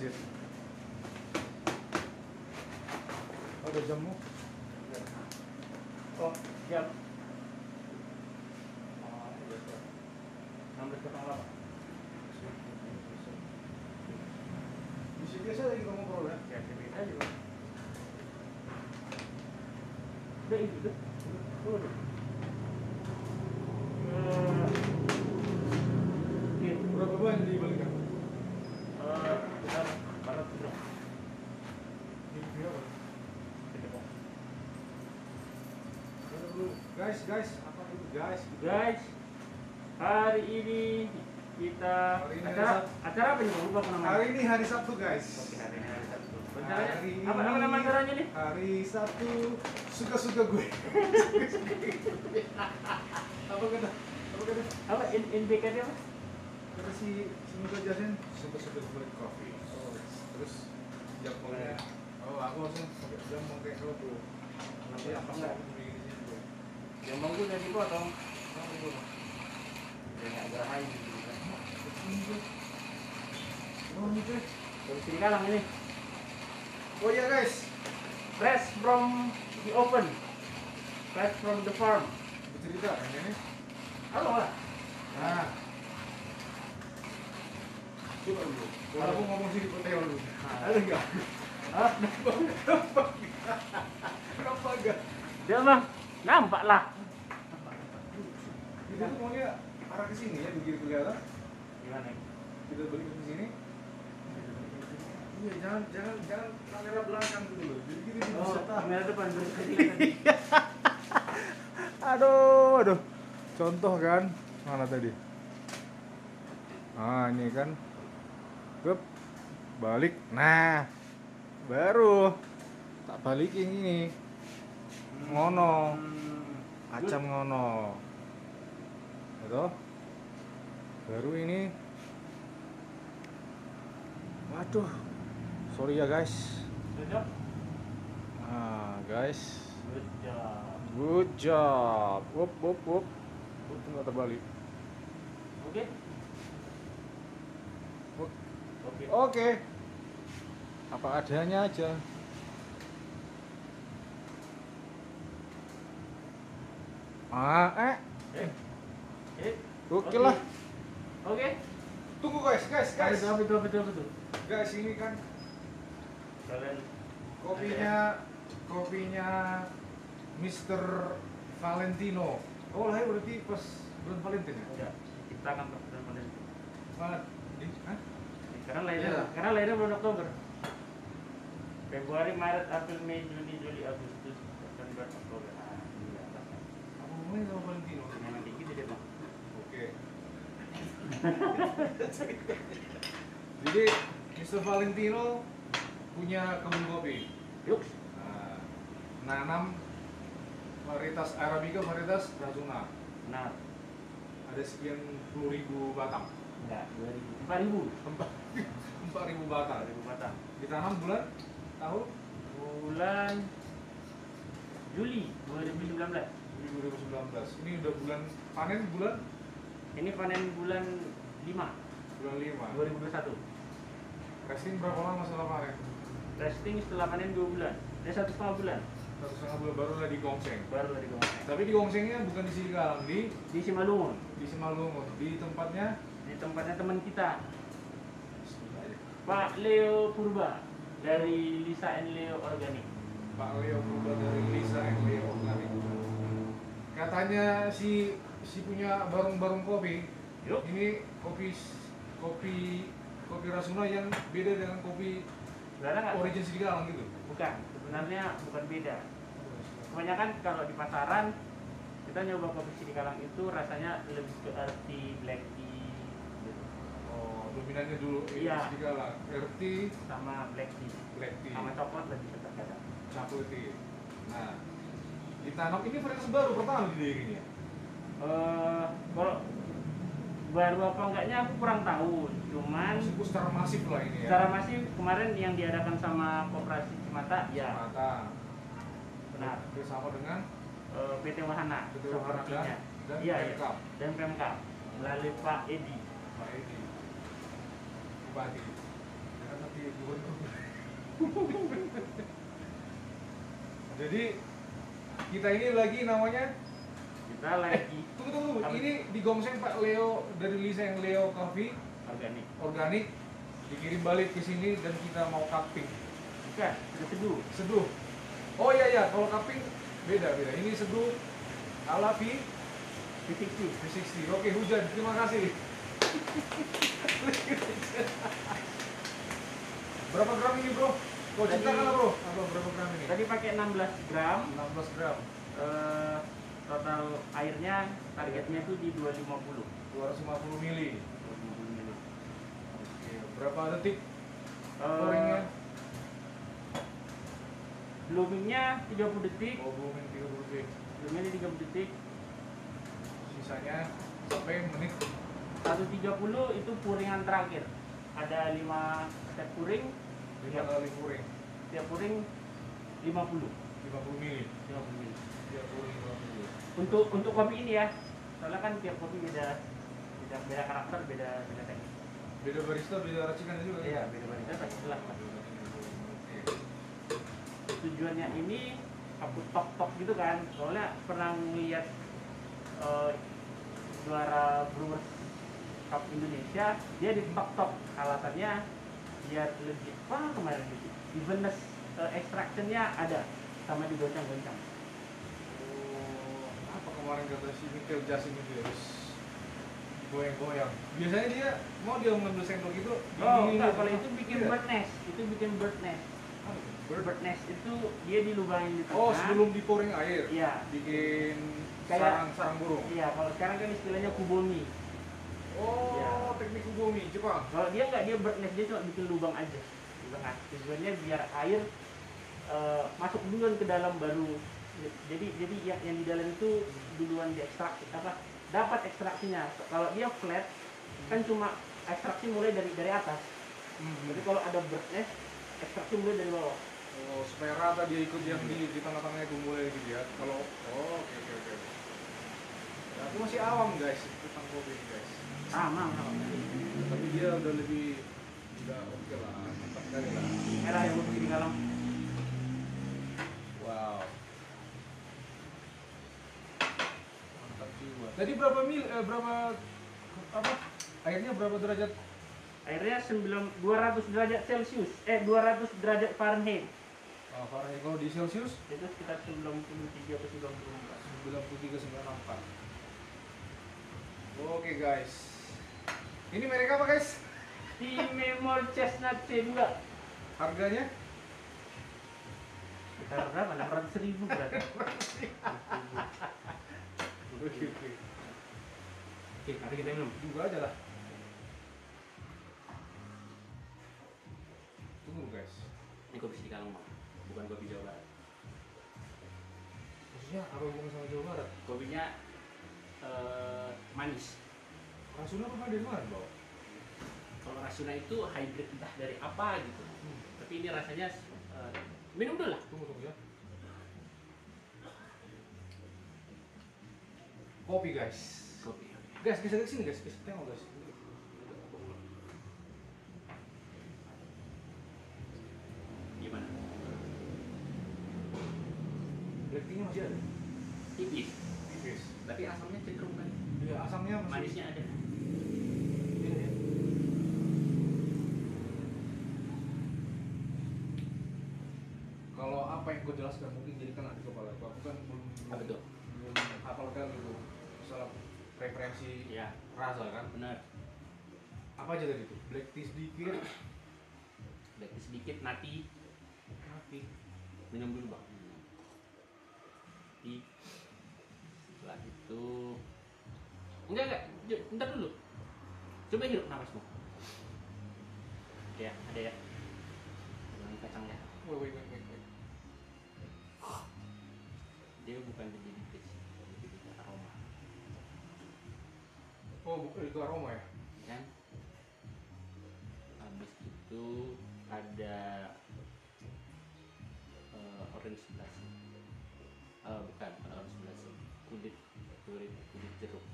Zit. Ada jammu? Oh, siap. 16.08. Bisa biasa lagi kamu ngobrol ya? Ya, biasa aja, Bang. Udah itu tuh. Udah. Oke. Berapa banyak dibalikan? Kita barat sudah. Di video apa? Guys, apa itu guys? Guys, hari ini kita Hari ini acara apa nih, Bang? Lupa aku namanya. Hari ini hari Sabtu guys. Oke, hari ini hari Sabtu. Rencananya Hari ini- apa nama acaranya nih? Hari Sabtu suka-suka gue. Apa kata? Apa NBK-nya apa? Kata si Muka Jasen suka-suka gue kopi. Oh, terus jam mulai. Oh, aku langsung pakai jam mau kayak lo tuh. Nanti apa Enggak. aku beli di sini gue. Jambang gue dari potong. Ya nggak gerahain gitu kan. Oh, ini teh. Dari sini kalang ini. Oh iya guys, Fresh from the oven. Fresh from the farm. bercerita yang ini. Halo lah. Nah, coba dulu. Kalau aku ngomong sih di hotel dulu. Ada nggak? Ah, Kenapa enggak? dia mah nampak lah. Kita tuh maunya arah ke sini ya, begitu kelihatan. Gimana? Kita balik ke sini. Iya, jangan kamera belakang dulu. Jadi kita Oh, bisa tahu. kamera depan berarti. Aduh. Contoh kan, mana tadi? Ah, ini kan. Hup. Balik. Nah, baru tak balikin ini. Ngono. Acam ngono. Gitu. Baru ini. Waduh. Sorry ya guys. Good job. Nah, guys. Good job. Good job. Wup. Nggak terbalik. Oke. Wup. Oke. Oke. Apa adanya aja. Eh. Oke lah. Oke. Tunggu guys. Betul. Guys, ini kan Kalian kopinya Mr. Valentino. Oh, lahir berarti pas bulan Valentine ya? udah kita akan pertemuan pada itu. Hah? Karena Iya. lahirnya bulan Oktober. Februari, Maret, April, Mei, Juni, Agustus, September, Oktober. Ah, iya. Apa ngomongin sama Valentino? Memang kayak gitu deh, Bang. Oke. Jadi Mr. Valentino punya kebun kopi. Yuk. Nah, nanam varietas Arabica, varietas Razuna. Nah, Ada sekian 10.000 batang. enggak, 4.000. 4.000 batang. 4.000 batang. Ditanam bulan tahun Bulan Juli 2019. 2019. Ini udah bulan panen bulan Ini panen bulan 5 5. 2021. Resting berapa lama setelah panen? Testing setelah panen 2 bulan. 1,5 bulan. 1,5 bulan baru lah digongseng. Baru dari Gomeng. Tapi digongsengnya bukan di Siligalang, Di Simalungun. di Simalungun, di tempatnya Di tempatnya teman kita, Pak Leo Purba dari Lisa and Leo Organik. Pak Leo Purba dari Lisa and Leo Organik. Katanya si punya barung-barung kopi. Yuk. Ini kopi Rasuna yang beda dengan kopi Sebenarnya nggak? origin Siligalang gitu. Bukan. Sebenarnya bukan beda. Kebanyakan kalau di pasaran kita nyoba kopi Sidikalang itu rasanya lebih ke arti black tea gitu. Oh, dominannya dulu Iya. Siligalang, earthy, Sama black tea. black tea, Sama coklat lebih kadang. chocolate tea. Nah, ditanam ini varietas baru pertama di daerah ini ya. Kalau baru apa enggaknya aku kurang tahu, cuman Maksudku secara masif lah ini ya. secara masif kemarin yang diadakan sama Koperasi Cimata ya Mata. benar. Bersama dengan PT Wahana PT Wahana sepertinya. dan Iya, Pemkab. dan Pemkab melalui Pak Edi. Pak Edi, Bupati. Tapi bukan kopi. Jadi kita ini lagi namanya Kita lagi tunggu. Apa? Ini digongseng Pak Leo dari Lisa yang Leo Coffee organik. organik dikirim balik ke sini dan kita mau cupping. Bukan, ada teduh. Seduh. Oh iya, kalau cupping beda. Ini seduh ala V60. Oke, hujan. Terima kasih. Berapa gram ini, Bro? Kau Tadi- ceritakan lah, Bro. Berapa gram ini? Tadi pakai 16 gram. 16 gram. Total airnya targetnya itu di 250. 250 mili. 250 mili. Oke, berapa detik Eh, gorengnya? bloomingnya 30 detik. Oh, booming 30 detik. Bloomingnya 30 detik. Sisanya sampai menit 130 itu puringan terakhir. Ada 5 step puring. 5 kali puring. Tiap puring 50. 50 mili. 50 mili. Tiap puring 50. Untuk kopi ini ya. Soalnya kan tiap kopi beda karakter, beda teknik. Beda barista, beda racikan juga. Iya, beda barista pasti jelas. Pak. Tujuannya ini aku tok gitu kan. Soalnya pernah ngeliat juara Brewers Cup Indonesia, dia di tok. Alasannya biar lebih apa kemarin gitu. Evenness extractionnya ada sama digoncang-goncang. Oh, apa kemarin kata si Michael Jackson itu ya, terus goyang-goyang. Biasanya dia dia ngambil sendok itu. Oh enggak, kalau itu bikin bird nest, Bird. bird nest itu dia dilubangin di tengah. Oh, sebelum diporing air. Iya. Bikin Kayak- sarang burung. Iya, kalau sekarang kan istilahnya kubomi. Oh, Iya. teknik kubomi Jepang. Kalau dia nggak, dia bird nest, dia cuma bikin lubang aja di tengah. Tujuannya biar air masuk duluan ke dalam baru. Jadi yang di dalam itu duluan diekstrak dapat ekstraksinya. Kalau dia flat kan cuma ekstraksi mulai dari atas. Jadi kalau ada bird nest, ekstraksi mulai dari bawah. Oh, supaya rata dia ikut yang di tengah-tengah itu mulai gitu ya. Kalau oke. Ya, aku masih awam guys tentang kopi ini guys. Sama. Tapi dia udah oke lah, mantap kali lah. Merah yang begini kalau Wow. Mantap juga. Tadi berapa airnya berapa derajat? airnya 200 derajat Celcius, 200 derajat Fahrenheit. Fahrenheit kalau di Celcius Itu sekitar 93 atau 94. 93,94. Oke guys. Ini merek apa guys? Timemol Chestnut C2. Harganya? Sekitar berapa? 600.000 berarti. Oke, mari kita minum. Juga aja lah. Tunggu guys. Ini kopi Sedikalong, bukan kopi Jawa Barat. Maksudnya apa hubungannya sama Jawa Barat? Kopinya manis. Rasuna apa dari mana bawa? Kalau Rasuna itu hybrid entah dari apa gitu. Tapi ini rasanya minum dulu lah. Tunggu ya. Kopi guys. Kopi. Guys, geser ke sini guys. Tengok guys. Gimana? Black tea-nya masih ada. Tipis. Tipis. Tapi asamnya cenderung kan. Iya, asamnya masih. Manisnya ada. Iya, iya. Kalau apa yang kau jelaskan mungkin jadi kena di kepala aku. Aku kan belum Betul. hafal kan gitu. Masalah preferensi Iya, rasa kan. benar. Apa aja tadi itu? Black tea sedikit, Black tea sedikit, nati. mati. Minum dulu bang. Setelah itu enggak, bentar dulu. Coba hirup napasmu. Ya, ada ya. Dengan kacangnya. Wait. Dia bukan menjadi taste, lebih ke aroma. Oh, bukan itu aroma ya? Kan? Habis itu ada orange blossom. Bukan orange blossom. Kulit jeruk.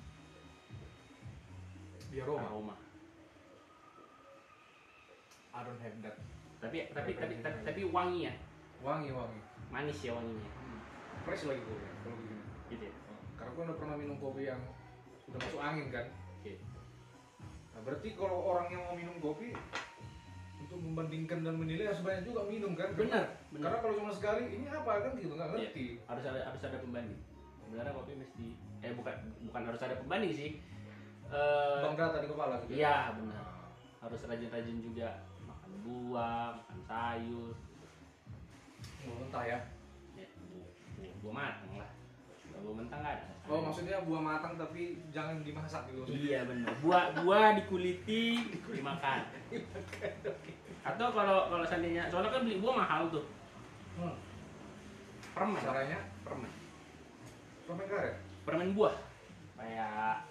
Di aroma. Aroma. I don't have that. tapi wangi ya, Wangi. manis ya wanginya. Fresh lagi kopi kalau begini. Gitu ya. Karena gue udah pernah minum kopi yang udah masuk angin kan. Oke. Nah, berarti kalau orang yang mau minum kopi untuk membandingkan dan menilai harus banyak juga minum kan? Benar. Karena kalau cuma sekali ini apa kan gitu nggak ngerti. Iya, harus ada pembanding. Sebenarnya kopi mesti bukan harus ada pembanding sih. Bang data di kepala gitu. Iya benar. Harus rajin-rajin juga makan buah, makan sayur. Mentah ya. Ya, buah matang lah. Kalau buah mentah nggak ada. Oh maksudnya buah matang tapi jangan dimasak gitu. Iya benar. Buah dikuliti, dimakan. Atau kalau seandainya, soalnya kan beli buah mahal tuh. Permen. Caranya? Permen. Permen karet. Permen buah. Kayak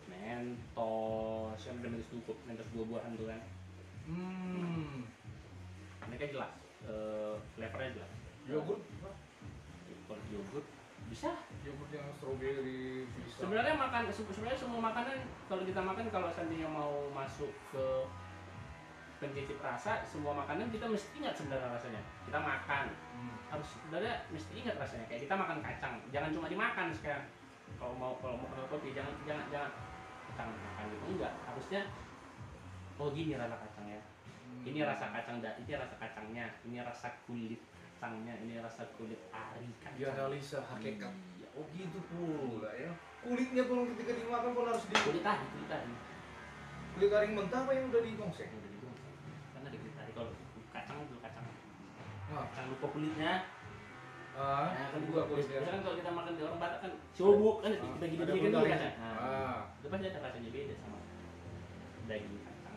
Mentos, yang Mentos buah-buahan tuh kan. Ini kan jelas. Flavornya jelas. Yogurt? Kalau yogurt bisa. Yogurt yang strawberry bisa. Sebenarnya semua makanan kalau kita makan, kalau seandainya mau masuk ke pencicip rasa, semua makanan kita mesti ingat sebenarnya rasanya. Kita makan harus sebenarnya mesti ingat rasanya. Kayak kita makan kacang, jangan cuma dimakan sekarang. Kalau mau kenal kopi jangan kacang makan gitu, enggak. Harusnya oh gini rasa kacangnya. Ini rasa kacang ini rasa kacangnya, ini rasa kulit kacangnya, ini rasa kulit ari kacang. Dianalisa hakikat. Iya. Oh gitu pula ya. Kulitnya pun ketika dimakan pun harus di Kulit tadi. kulit kering mentah apa yang udah digongseng? Udah digoreng. Karena ada kulit tadi. Kalau kacang itu kacang. Nah, Jangan lupa kulitnya. Nah, kan juga kulitnya. Biasanya kan kalau kita makan di orang Batak kan sobuk kan dibagi ada kan kulit dulu kering. kacang. Nah, itu pasti ada rasanya beda sama daging kacang.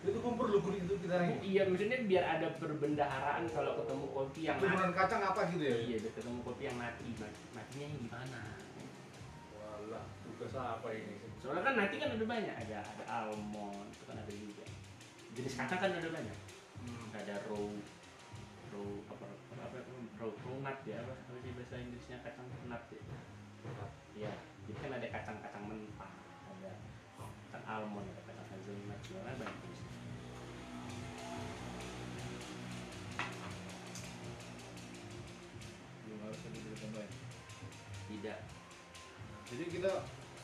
Itu pun perlu kulit itu kita ini. Iya, maksudnya biar ada perbendaharaan kalau ketemu kopi yang Turunan kacang apa gitu ya? Iya, biar ketemu kopi yang matinya yang gimana? Walah, tugas apa ini? Soalnya kan nanti kan ada banyak, ada almond, itu kan ada juga. Jenis kacang kan ada banyak. Ada raw nut ya, apa sih bahasa Inggrisnya, kacang nut ya. Iya, jadi kan ada kacang-kacang mentah, ada kacang almond, ada kacang hazelnut, sebenarnya banyak jenisnya. Belum harusnya dibeli tambahin. Tidak. Jadi kita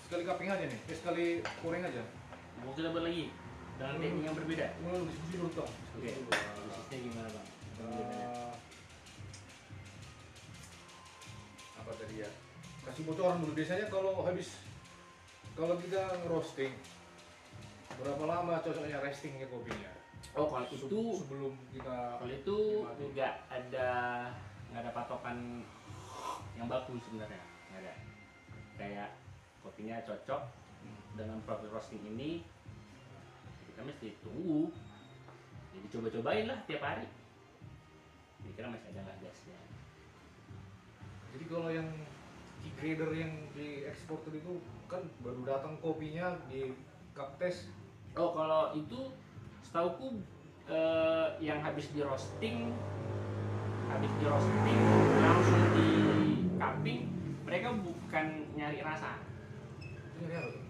sekali cupping aja nih, sekali goreng aja. Mau kita buat lagi dengan teknik yang berbeda. Mulai diskusi dulu dong. Oke. Prosesnya gimana bang? Apa tadi ya? Kasih bocoran dulu. Biasanya kalau kita roasting, berapa lama cocoknya restingnya kopinya? Oh kalau itu sebelum kita nggak ada patokan yang baku sebenarnya, nggak ada. Kayak kopinya cocok dengan proses roasting ini, kita mesti tunggu. Jadi coba-cobain lah tiap hari. Kira masih ada nggak gasnya. Jadi kalau yang tea grader yang diekspor itu kan baru datang kopinya di cup test. Oh kalau itu setauku yang habis di roasting langsung di cupping, mereka bukan nyari rasa. Itu nyari apa tuh?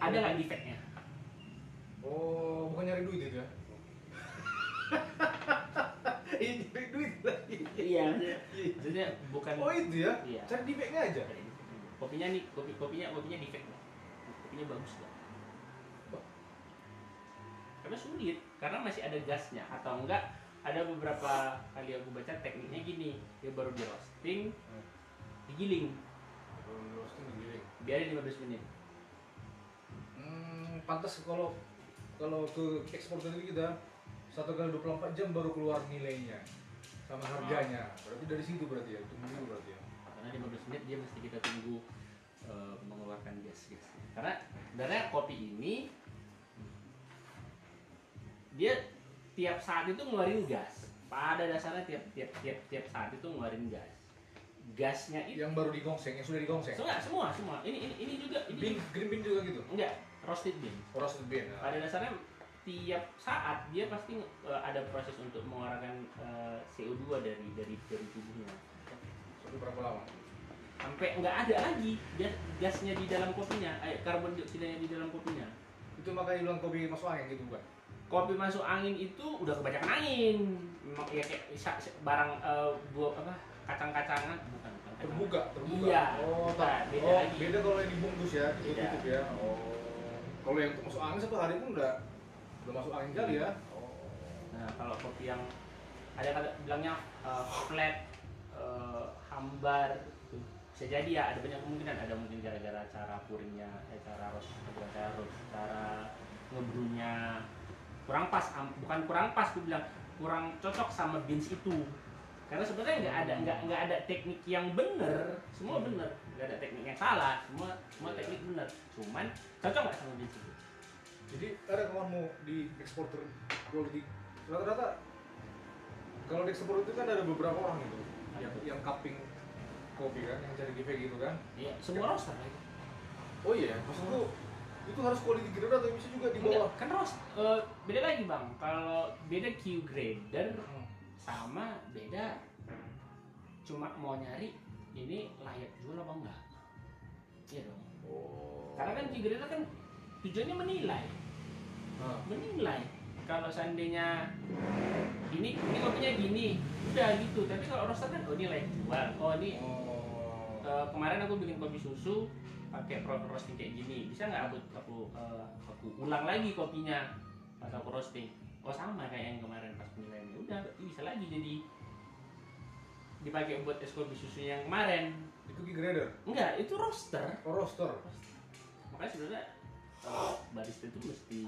Ada nggak defectnya? Oh, bukan nyari duit itu ya? Ini nyari duit lagi. Iya, maksudnya bukan. Oh itu ya? Iya. Cari defectnya aja. Kopinya nih, kopinya defect lah. Kopinya bagus lah. Karena sulit, karena masih ada gasnya atau enggak. Ada beberapa kali aku baca tekniknya gini, dia baru di roasting, digiling. Roasting digiling. Biarin 15 menit. Pantas kalau ke ekspor tadi kita 1x24 jam baru keluar nilainya sama harganya. Berarti dari situ berarti ya, tunggu dulu berarti ya. Karena 15 menit dia mesti kita tunggu mengeluarkan gas. Karena sebenarnya kopi ini dia tiap saat itu ngeluarin gas. Pada dasarnya tiap saat itu ngeluarin gas. Gasnya itu yang baru digongseng, yang sudah digongseng. Semua. Ini juga Green bean juga gitu. Enggak, roasted bean. Roasted bean. Ya. Pada dasarnya tiap saat dia pasti ada proses untuk mengeluarkan CO2 dari tubuhnya. Sampai berapa lama? Sampai nggak ada lagi gasnya di dalam kopinya, karbon dioksidanya di dalam kopinya. Itu makanya bilang kopi masuk angin gitu bukan? kopi masuk angin itu udah kebanyakan angin. Memang ya kayak barang buah apa kacang-kacangan bukan Terbuka. Iya. Oh, Beda oh, lagi. beda kalau yang dibungkus ya, Beda. ditutup ya. Oh. Kalau yang masuk angin satu hari pun udah masuk angin kali ya. Oh. Nah, kalau kopi yang ada bilangnya flat, hambar, gitu. Bisa jadi ya ada banyak kemungkinan. Ada mungkin gara-gara cara pouringnya, cara roast, cara ngebrunya kurang pas, bukan kurang pas, aku bilang kurang cocok sama beans itu. Karena sebenarnya nggak ada teknik yang benar, semua benar, nggak ada teknik yang salah, semua teknik benar. Cuman cocok nggak sama beans itu? Jadi ada kawanmu di eksporter quality rata-rata kalau di eksporter itu kan ada beberapa orang itu yang cupping kopi kan, yang cari GV gitu kan. Iya, semua roaster lah itu. Oh iya, maksudku itu harus quality grader atau bisa juga di bawah? Enggak, kan beda lagi bang. Kalau beda Q grader sama beda cuma mau nyari ini layak jual apa enggak. Iya dong. Oh. Karena kan Q grader kan tujuannya menilai. Menilai. Kalau seandainya ini kopinya gini, udah gitu. Tapi kalau roaster kan ini layak jual. Oh ini kemarin aku bikin kopi susu pakai proses roasting kayak gini, bisa nggak aku ulang lagi kopinya pas aku roasting? Oh sama kayak yang kemarin pas penilaiannya, udah bisa lagi jadi dipakai buat es kopi susu yang kemarin. Itu Q grader? Enggak, itu roaster. Oh, roaster. Makanya sebenarnya barista itu mesti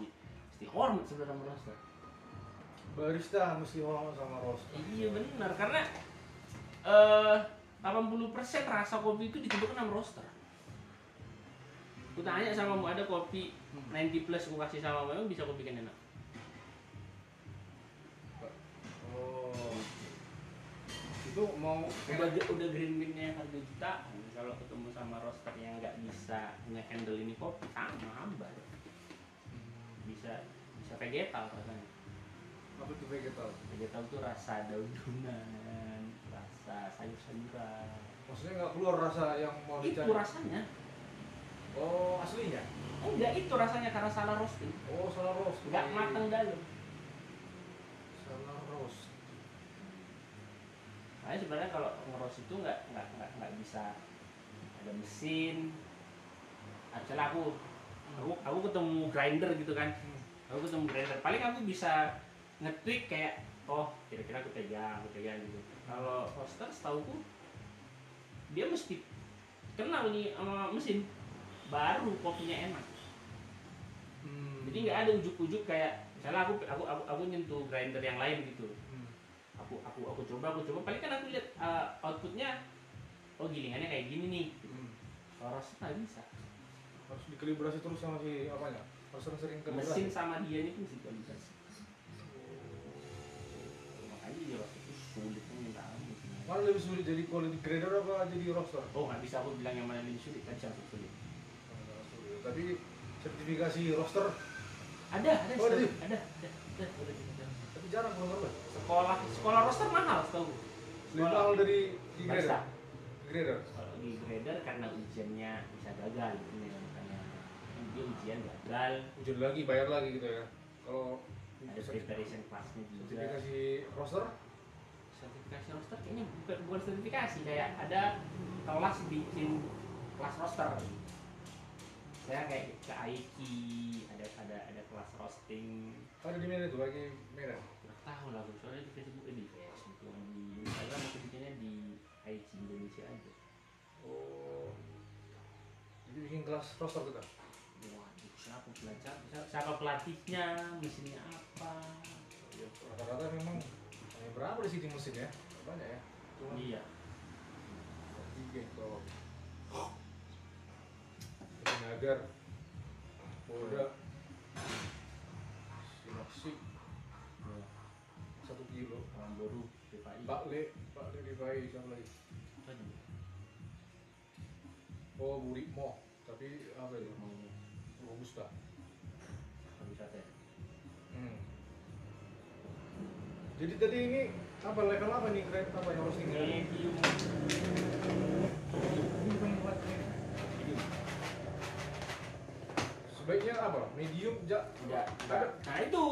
hormat sebenarnya sama roaster. Barista mesti hormat sama roaster. Iya benar, karena 80% rasa kopi itu ditentukan sama roaster. Aku tanya sama kamu, ada kopi 90 plus aku kasih sama kamu, bisa aku bikin enak? Oh. Itu mau Udah green bean-nya harga jutaan. Kalau ketemu sama roaster yang nggak bisa nge-handle ini kopi, sama hambar. Bisa vegetal rasanya. apa tuh vegetal? Vegetal tuh rasa daun-daunan, rasa sayur-sayuran. Maksudnya nggak keluar rasa yang mau Itu dicari? rasanya. Oh, aslinya? Enggak, itu rasanya karena salah roasting. Oh, salah roast. Nggak matang dalam. Salah roast. Makanya sebenarnya kalau ngeroast itu nggak bisa ada mesin. Misalnya aku ketemu grinder gitu kan. Aku ketemu grinder. Paling aku bisa nge-tweak kayak kira-kira aku pegang gitu. Kalau roaster setauku dia mesti kenal nih sama mesin baru kopinya enak. Jadi nggak ada ujuk-ujuk kayak misalnya aku nyentuh grinder yang lain gitu. Aku coba paling kan aku lihat outputnya gilingannya kayak gini nih. Kalau roaster nggak bisa. Harus dikalibrasi terus sama si apanya? Harus sering kalibrasi. Mesin sama dia itu mesti kalibrasi. Makanya dia roaster itu sulit minta ampun. Mana lebih sulit jadi quality grader apa jadi roaster? Oh nggak bisa aku bilang yang mana lebih sulit, kan campur sulit. Tapi sertifikasi roaster Ada. Oh, ada. Ada. tapi jarang keluar lah. Sekolah roaster mahal setahu. Lebih mahal dari di Barista. grader. Kalau di grader karena ujiannya bisa gagal, ini makanya dia ujian gagal. Ujian lagi, bayar lagi gitu ya. Kalau Ada preparation classnya juga. sertifikasi roaster, Sertifikasi roaster kayaknya bukan sertifikasi, kayak ada kelas bikin kelas roaster. Saya kayak ke Aiki ada kelas roasting. ada di mana tuh? Lagi Medan. Nggak tahu lah, soalnya di Facebook di Instagram aku bikinnya di Aiki Indonesia aja. Oh, jadi bikin kelas roaster kita. Waduh, siapa pelatihnya, mesinnya apa? Ya, rata-rata memang berapa di sini mesin ya? Banyak ya. Cuma Iya. tiga kalau Nagar, Polda, Sinoksi, 1 kilo. Orang baru PPI. Pak Le DKI siapa lagi? Oh, Bu Rikmo, tapi apa itu? Robusta. Bisa teh. Jadi tadi ini apa level apa nih grade apa yang roasting? Medium. Sebaiknya apa? Medium, Tidak. Ada. Nah itu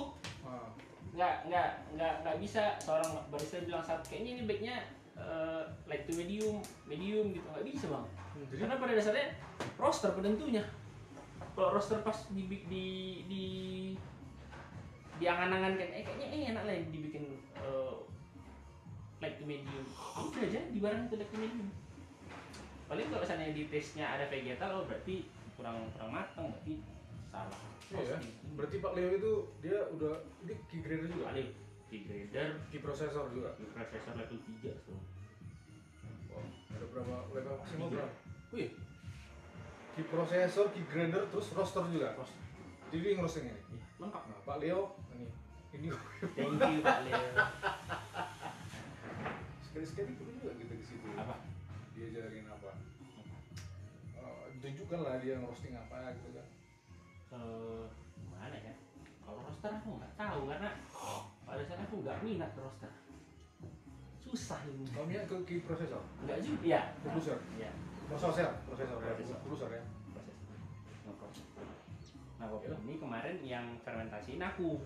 nggak bisa seorang barista bilang satu kayaknya ini baiknya light to medium gitu, nggak bisa bang. Jadi Karena pada dasarnya roster penentunya. Kalau roster pas di angan-angan kan, kayaknya enak lah dibikin light to medium. Udah aja di barang itu light to medium. Paling kalau misalnya di taste-nya ada vegetal, berarti kurang matang, berarti salah. iya, berarti Pak Leo itu dia udah ini key grader juga, Paling key grader, key processor juga. processor level 3 so. Wow, ada berapa level maksimal Tiga. berapa? Wih, key processor, key grader, terus roster juga. Roster. Jadi dia ngerosting ini. Iya, lengkap. Nah, Pak Leo ini Thank you Pak Leo. sekali-sekali perlu juga gitu di situ. Apa? Dia ajarin apa? Tunjukkan lah dia ngerosting apa gitu kan. Mana ya? Kalau roster aku nggak tahu karena pada saat aku nggak minat roster. Susah ini. Kalau minat ke key processor, Nggak juga. Iya. Producer. Iya. processor Processor. producer ya. Proses. Nah, kopi Ya. ini kemarin yang fermentasiin aku.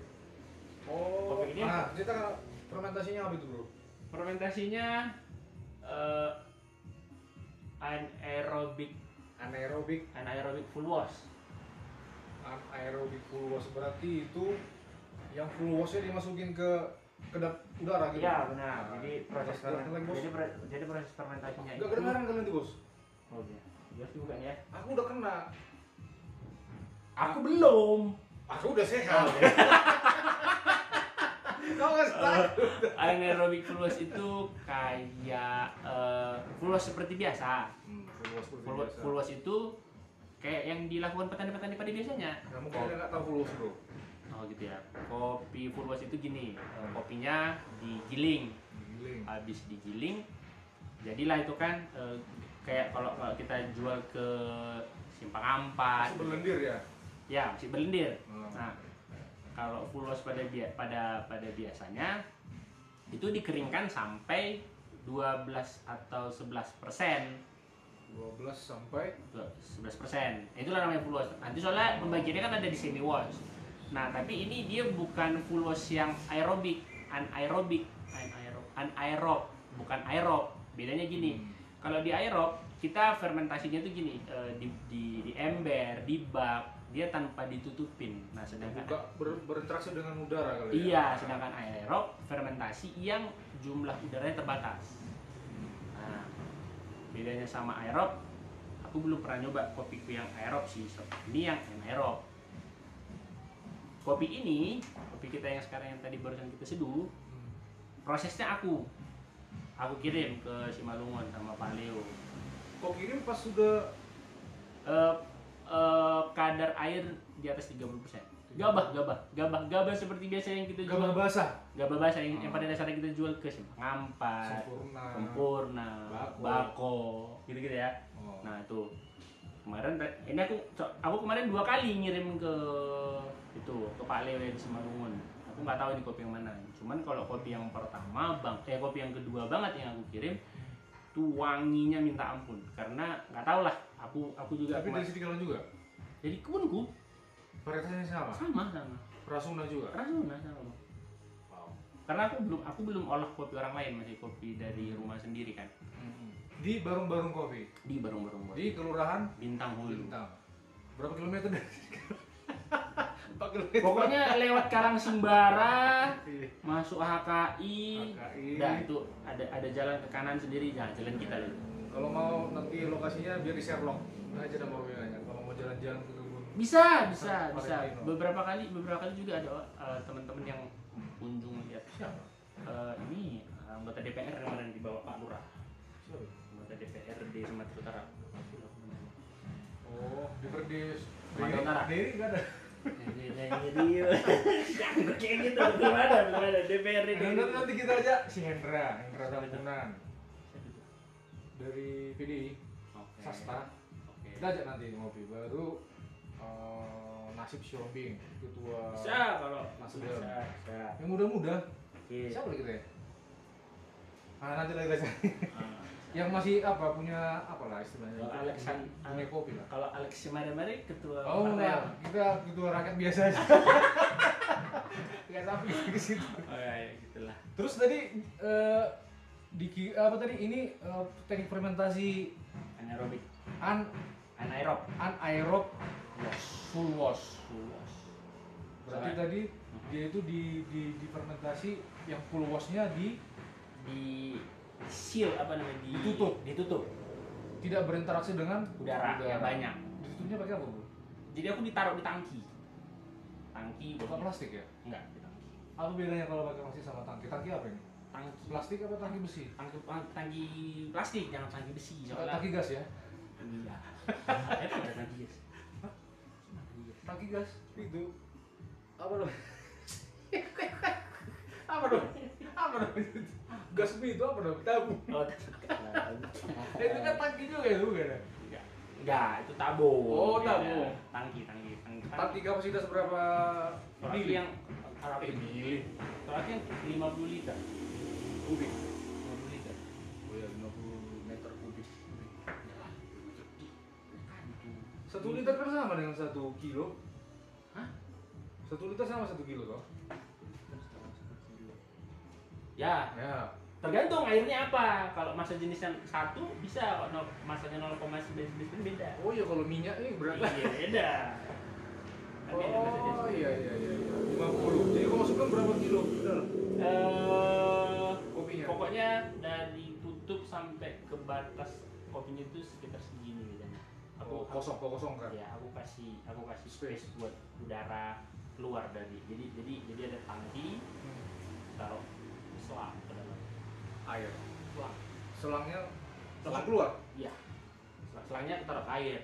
Oh, Kopi ini cerita fermentasinya apa itu bro? Fermentasinya anaerobic Anaerobic full wash. anaerobic full wash berarti itu yang full washnya dimasukin ke kedap udara gitu. Iya benar. Nah, Jadi proses lagi, bos. jadi proses fermentasinya Udah kedengaran kalian tuh bos? Oh iya. Jelas juga ya. Aku udah kena. Aku belum. Aku udah sehat. Kau nggak tahu. Anaerobic full wash itu kayak full wash seperti biasa. Full wash seperti Full, biasa. full wash itu kayak yang dilakukan petani-petani pada biasanya. Nah, mungkin ada nggak tahu full wash bro. Oh gitu ya. Kopi full wash itu gini, kopinya digiling. Giling. Habis digiling, jadilah itu kan kayak kalau kita jual ke Simpang Ampat. Masih berlendir ya. Ya, masih berlendir. Hmm. Nah, kalau full wash pada biasanya itu dikeringkan sampai 12 atau 11%. 12 sampai 11%. Itulah namanya full wash. Nanti soalnya pembagiannya kan ada di semi wash. Nah, tapi ini dia bukan full wash yang aerobik, anaerob, bukan aerob. Bedanya gini. Kalau di aerob kita fermentasinya itu gini, di ember, di bak, dia tanpa ditutupin. Nah, sedangkan berinteraksi dengan udara kali ya. iya, sedangkan aerob fermentasi yang jumlah udaranya terbatas. Nah, bedanya sama aerob, aku belum pernah nyoba kopiku yang aerob sih. Ini yang anaerob. Kopi kita yang sekarang yang tadi barusan kita seduh, prosesnya aku kirim ke Simalungun sama Pak Leo. Kok kirim pas sudah Kadar air di atas 30%. Gabah seperti biasa yang kita jual. gabah basah. Gabah basah yang pada dasarnya kita jual ke Simpang Ampat, Sempurna, Bako, gitu-gitu ya. Oh. Nah, itu. Kemarin ini aku kemarin 2 kali ngirim ke Pak Leo di Simalungun. Aku nggak tahu ini kopi yang mana. Cuman kalau kopi yang pertama kopi yang kedua banget yang aku kirim tuh wanginya minta ampun, karena nggak tahu lah, aku juga Tapi dari sini kalau juga jadi kebunku varietasnya sama. sama Rasuna juga. rasuna sama. Wow. Karena aku belum olah kopi orang lain, masih kopi dari rumah sendiri kan. Di Barung-Barung Kopi. Di barung-barung Di Kelurahan Bintang Hulu. Bintang. Berapa kilometer dari sini? 4 kilometer. Pokoknya lewat Karang Simbara, Iya. masuk HKI, HKI. nah itu ada jalan ke kanan sendiri, jalan kita itu. Kalau mau nanti lokasinya biar di Sherlock aja nama mobilnya. Kalau mau jalan-jalan ke kebun. Bisa. Valentino. Beberapa kali juga ada teman-teman yang kunjung lihat. Siapa? Ini anggota DPR yang kemarin dibawa Pak Lurah. Siapa? Anggota DPRD Sumatera Utara. Oh, di Perdes. Sumatera Utara. Diri enggak ada. Jadi kayak gitu belum ada DPRD. Nanti kita aja si Hendra Tambunan dari PDI Sasta. Kita ajak nanti ngopi baru Nasib Shopping ketua Bisa kalau Nasdem. bisa. Yang muda-muda. Oke. Siapa lagi kita ya? Nanti lagi kita cari. Yang masih apa punya apalah istilahnya? Kalau Alexan punya kopi lah. Kalau Alex Mare ketua Oh partai enggak, apa? kita ketua rakyat biasa aja. Enggak sampai ke situ. Oh ya gitulah. Terus tadi apa tadi ini teknik fermentasi Anaerobik, anaerob full wash. Berarti Soalnya- tadi dia itu di fermentasi yang full washnya di seal apa namanya ditutup tidak berinteraksi dengan udara yang banyak. Ditutupnya pakai apa, Bro? Jadi aku ditaruh di tangki Pakai botol plastik ya? enggak di tangki Apa bedanya kalau pakai plastik sama tangki? Tangki apa ini? tangki Plastik apa tangki besi? tangki plastik, jangan tangki besi. Tangki gas ya? Iya. Itu ada tangki gas. Tangki gas itu apa dong? apa dong? Gas mie itu apa dong? Tabung. Oh, Itu kan tangki juga ya, bukan ya? enggak, itu tabung. Oh, Beda. tabung. Tangki. Kapasitas berapa Tangki mili? yang mili. tangki yang 50 liter. Kubik. 50 liter. Oh ya, 50 meter kubik. 1 liter kan sama dengan 1 kilo. Hah? 1 liter sama 1 kilo toh? Ya, Ya. tergantung airnya apa. Kalau masa jenisnya 1 bisa, kalau masanya 0,9 beda. Oh iya, kalau minyak ini berat. Iya, beda. Kan beda masa Oh jenis. iya. 50. Jadi kau masukkan berapa kilo? Udah. Kopinya. Pokoknya dari tutup sampai ke batas kopinya itu sekitar segini bedanya. Kosong kan? Ya, aku kasih space buat udara keluar dari. Jadi ada tangki, taruh selang ke dalam. Air. Selang. Selangnya langsung Selang. keluar. Iya. Selangnya taruh ke air.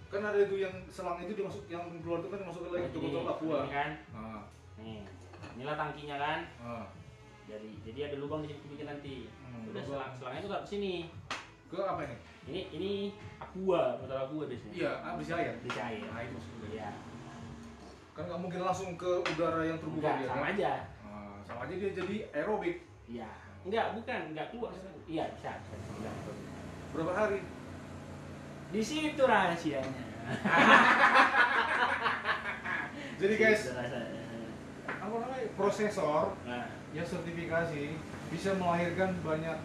Kan ada itu yang selang itu dimasuk, yang keluar itu kan dimasukkan lagi ke botol aqua. Ini kan. Ah. Nih. Inilah tangkinya kan. Ah. Jadi ada lubang di sini bikin nanti. Udah lubang. selangnya tuh taruh ke sini. Ke apa ini? Ini aqua, botol aqua biasanya. Iya, berisi air. Berisi air. Nah, itu maksudnya. Iya. Kan nggak mungkin langsung ke udara yang terbuka Enggak, dia sama kan? aja. Sama aja dia jadi aerobik. Iya. Enggak keluar. Iya, bisa. Enggak. Berapa hari? Di situ rahasianya. Jadi guys, Itu rahasianya. apa namanya? Prosesor Nah, yang sertifikasi bisa melahirkan banyak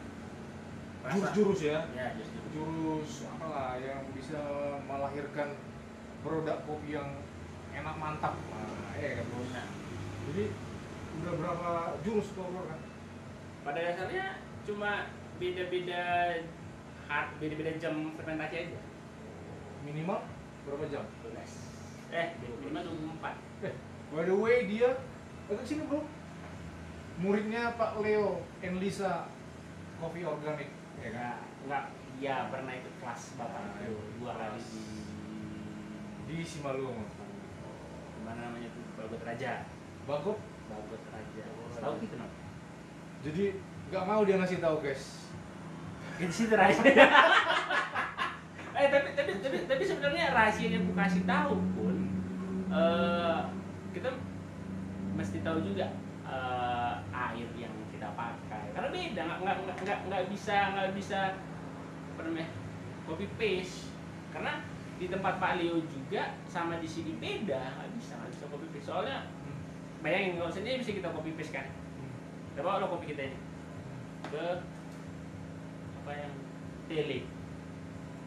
Rasa. jurus-jurus ya. ya justru. Jurus apalah yang bisa melahirkan produk kopi yang enak mantap. Nah, kan bos. Nah, Jadi udah berapa jurus kau keluarkan? pada dasarnya cuma beda-beda jam fermentasi aja. Minimal berapa jam? 25 24. By the way dia datang sini bro. Muridnya Pak Leo and Lisa Coffee Organic, ya kan? Enggak, dia pernah ikut kelas bapak Nah, itu 2 kali kelas. di Di Simalungun. mana namanya tuh Bagot Raja. Bagus. Bagot Raja. Tahu gitu kenapa? Jadi nggak mau dia ngasih tahu guys. Di situ rahasia. Tapi sebenarnya rahasia yang aku kasih tahu pun kita mesti tahu juga air yang kita pakai. Karena beda, nggak bisa apa namanya copy paste. Karena di tempat Pak Leo juga sama di sini beda, nggak bisa copy paste. Soalnya bayangin kalau sendiri bisa kita copy paste kan. Coba lo kopi kita ini ke apa yang tele.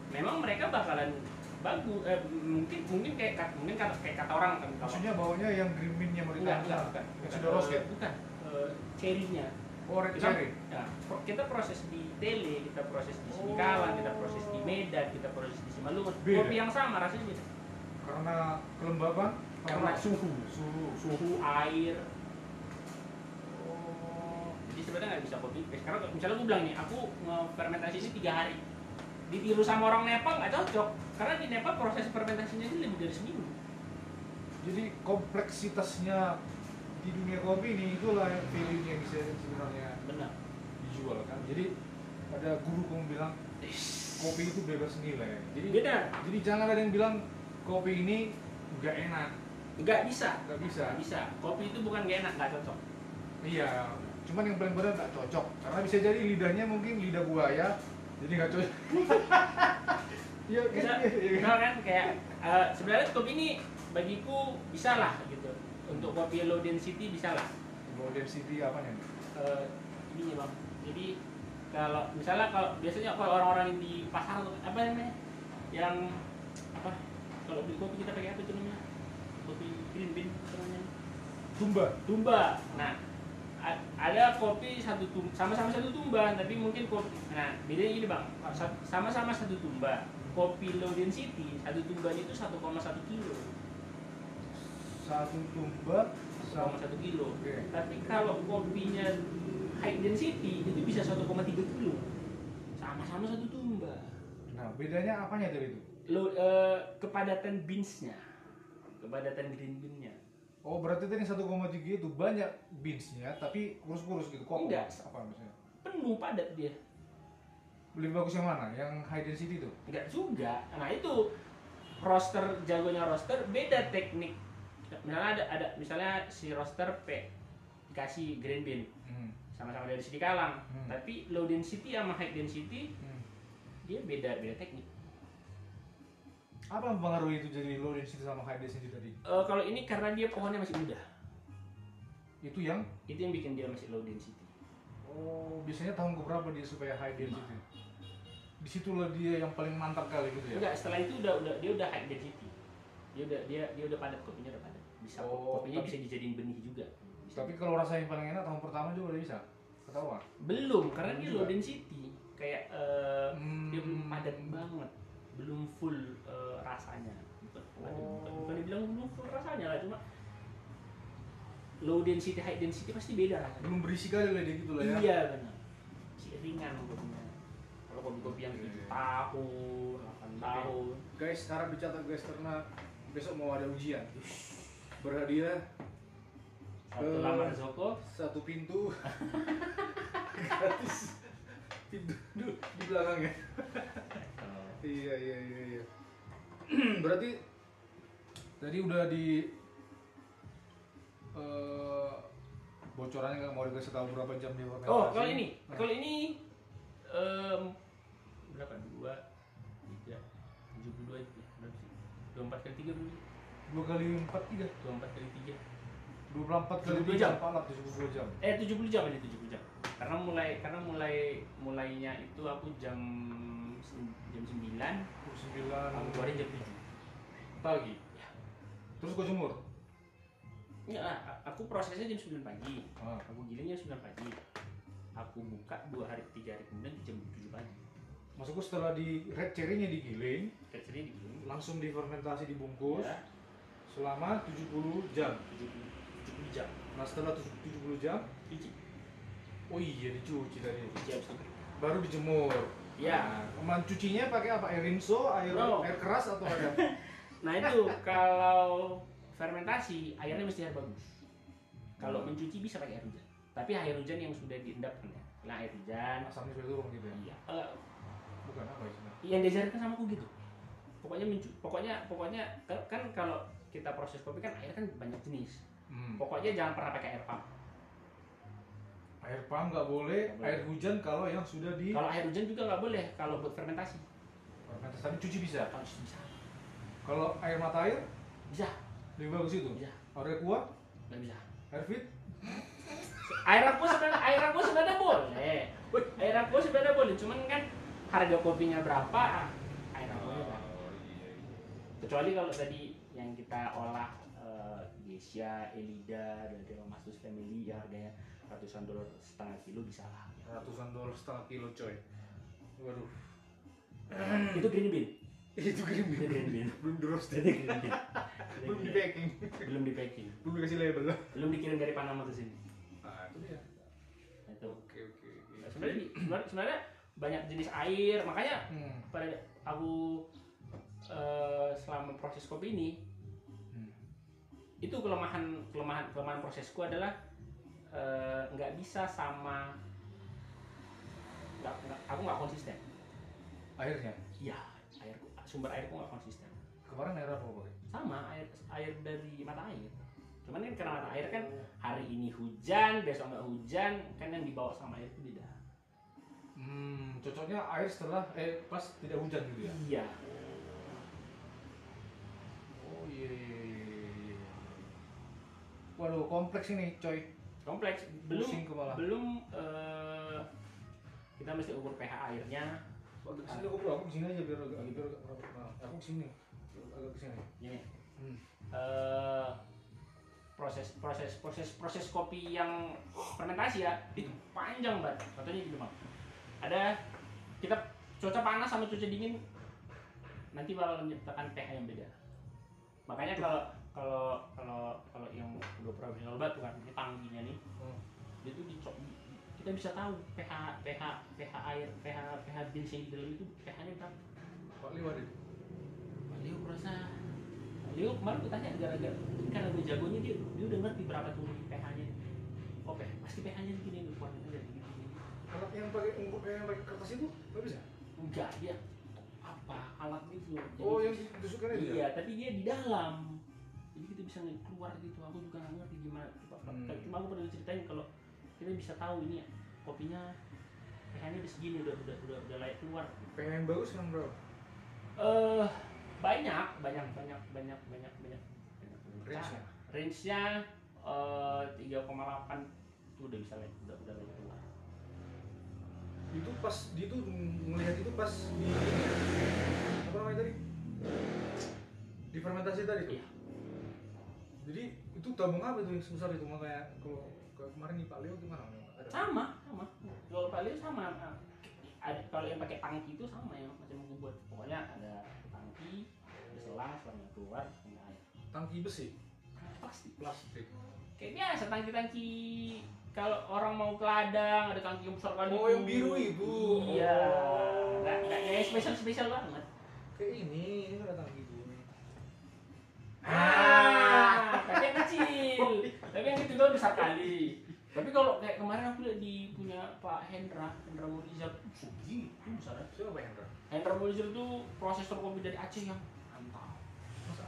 Memang mereka bakalan bagus, mungkin kayak kata orang kan. Maksudnya bawanya yang green mint-nya mereka Enggak. yang sudah roasted. Bukan. Cherry-nya. Oh, red cherry. Kita proses di Tele, kita proses di Singkalan, kita proses di Medan, kita proses di Simalungun. Beda. Kopi yang sama rasanya beda. Karena kelembaban, Karena suhu, air. Oh. Jadi sebenarnya nggak bisa copy paste. Karena misalnya gue bilang nih, aku fermentasi ini 3 hari. Ditiru sama orang Nepal nggak cocok. Karena di Nepal proses fermentasinya ini lebih dari seminggu. Jadi kompleksitasnya di dunia kopi ini itulah yang value yang bisa sebenarnya Benar. dijual kan. Jadi ada guru kamu bilang kopi itu bebas nilai. Jadi Beda. Jadi jangan ada yang bilang kopi ini nggak enak. Nggak bisa. Nggak bisa. Nggak bisa. Kopi itu bukan nggak enak, nggak cocok. Iya. cuman yang paling benar nggak cocok karena bisa jadi lidahnya mungkin lidah buaya jadi nggak cocok. Iya misal kan kayak sebenarnya kopi ini bagiku bisa lah gitu untuk kopi low density bisa lah. Low density apanya nih? Ini bang, jadi kalau misalnya kalau biasanya kalau orang-orang yang di pasar apa namanya yang apa kalau beli kopi kita pakai apa itu namanya kopi green bean apa namanya tumba. Nah ada kopi sama-sama satu tumba tapi mungkin kopi nah bedanya ini bang sama-sama satu tumba kopi low density satu tumbanya itu 1,1 kilo. Satu tumba 1,1 kilo. Okay. Tapi kalau kopinya high density itu bisa 1,3 kilo. Sama-sama satu tumba. Nah, bedanya apanya dari itu? Kepadatan beansnya. Kepadatan green bean-nya. Oh, berarti tadi 1,3 itu banyak beansnya tapi kurus-kurus gitu. Kok Enggak. Apa maksudnya? Penuh padat dia. Lebih bagus yang mana? Yang high density itu? Enggak juga. Nah, itu jagonya roaster beda teknik. Misalnya ada misalnya si roaster dikasih green bean. Sama-sama dari sini kalang. Tapi low density sama high density dia beda teknik. Apa yang mempengaruhi itu jadi low density sama high density tadi? Kalau ini karena dia pohonnya masih muda. Itu yang Bikin dia masih low density. Oh, biasanya tahun keberapa dia supaya high density? Disitulah dia yang paling mantap kali gitu ya? Enggak, setelah itu dia udah high density. Dia udah padat, kopinya udah padat. Bisa kopinya bisa dijadiin benih juga. Bisa. Tapi kalau rasa yang paling enak tahun pertama juga udah bisa. Ketawa? Belum, karena dia juga. low density. Kayak dia belum padat banget. Belum full rasanya. Bukan dibilang belum full rasanya lah, cuma low density, high density pasti beda rasanya. Belum berisi kali lah dia gitu lah ya? Iya benar. Si ringan kopinya. Kalau kopi-kopi yang 7 tahun, 8 tahun. Guys, harap dicatat guys karena besok mau ada ujian. Berhadiah Satu lamar Zoko, satu pintu gratis. Pintu di belakangnya. Iya. Berarti tadi udah di bocorannya nggak mau dikasih tahu berapa jam dia fermentasi. Oh, kalau ini berapa? 2, 3, 72 ya, berapa sih? 24 kali 3 berapa? 2 kali 4 3. 24 kali 3. 24 kali 72 3 jam. 72 jam. 70 jam aja 70 jam. Karena mulainya itu aku jam 9, 9 aku keluarin jam 7 pagi. ya. Terus kau jemur? Enggak, aku prosesnya jam 9 pagi. Ah. Aku gilingnya 9 pagi. Aku buka 2 hari 3 hari kemudian jam 7 pagi. Maksudku setelah di red cherry-nya digiling, Kecilnya digiling langsung difermentasi dibungkus ya, selama 70 jam. 70 jam. Nah, setelah 70 jam, Biji. oh iya dicuci tadi. Biji habis itu. Baru dijemur. Ya. Nah, mencucinya pakai apa? Air rinso, air keras atau ada? Nah itu kalau fermentasi airnya mesti air bagus. Kalau mencuci bisa pakai air hujan. Tapi air hujan yang sudah diendapkan ya. Nah air hujan. Asamnya sudah turun gitu ya? Iya. Bukan apa istilahnya? Yang diajarkan sama aku gitu. Pokoknya kan kalau kita proses kopi kan air kan banyak jenis. Pokoknya jangan pernah pakai air pump. Air pump nggak boleh, air hujan kalau yang sudah di. Kalau air hujan juga nggak boleh kalau buat fermentasi. Fermentasi tapi cuci bisa. Kalau bisa. Kalau air mata air Bisa. lebih bagus itu. Bisa. Air kuah, Nggak bisa. air fit. Air aku sebenarnya boleh. Air aku sebenarnya boleh, cuman kan harga kopinya berapa? Air aku berapa? Kecuali kalau tadi yang kita olah Geisha, Elida, dari Masus Family yang harganya ratusan dolar setengah kilo bisa lah. Ratusan dolar setengah kilo coy. Waduh. Itu green bean. Itu green bean. Itu green bean. Belum di roasting. Itu green bean. Belum di packing. Belum di packing. Belum dikasih label. Belum dikirim dari Panama ke sini. Nah, itu dia. Itu. Oke. Sebenarnya banyak jenis air, makanya pada aku selama proses kopi ini itu kelemahan prosesku adalah nggak bisa sama aku nggak konsisten. Airnya? Iya, sumber airku nggak konsisten. Kemarin air apa pakai? Sama air dari mata air. Cuman kan karena mata air kan hari ini hujan, besok nggak hujan, kan yang dibawa sama air itu beda. Cocoknya air setelah pas tidak hujan gitu ya. Iya. Oh iya. Waduh, kompleks ini, coy. Kompleks. Pusing kepala. Belum kita mesti ukur pH airnya. Agak kesini aku kesini aja biar aku kesini. Agak kesini. Gini. Proses kopi yang fermentasi ya itu panjang banget. Contohnya gitu bang, ada kita cuaca panas sama cuaca dingin nanti bakal menciptakan pH yang beda. Makanya kalau yang udah pernah minum obat tuh kan, ini tangkinya nih, itu kita bisa tahu pH air, pH base yang di dalam itu pH-nya berapa. Pak Liu ada. Pak Liu merasa Leo kemarin gue tanya gara-gara karena gue jagonya dia udah ngerti berapa tuh pH-nya. Oh pasti pH-nya segini nih, kuarnya dari gini. Alat yang pakai kertas itu nggak bisa? Enggak, dia apa alat itu. Oh yang ditusukkan itu? Iya, tapi dia di dalam. Jadi kita bisa keluar gitu. Aku juga nggak ngerti gimana. Cuma aku pernah ceritain kalau kita bisa tahu ini kopinya pH-nya udah segini, udah layak keluar. pH yang bagus kan berapa? Banyak. Range-nya 3,8 itu udah bisa udah keluar. Itu pas dia tuh melihat itu pas di apa namanya tadi? Di fermentasi tadi tuh. Iya. Jadi itu tabung apa itu yang sebesar itu, makanya kalau kemarin nih Pak Leo gimana? Ada. Sama. Kalau Pak Leo sama. Ada kalau yang pakai tangki itu sama yang macam mau buat. Pokoknya ada tangki, ada selangnya keluar sama air. Tangki besi. Plastik. Kayak biasa tangki kalau orang mau ke ladang ada tangki yang besar kali. Oh yang biru itu. Iya. Nggak yang spesial banget. Kayak ini ada tangki itu. Tapi yang kecil. Tapi yang itu doang besar kali. Tapi kalau kayak kemarin aku lihat di punya Pak Hendra Mulizer, itu besar. Siapa Hendra? Hendra Mulizer itu prosesor kopi dari Aceh yang mantap. Masa?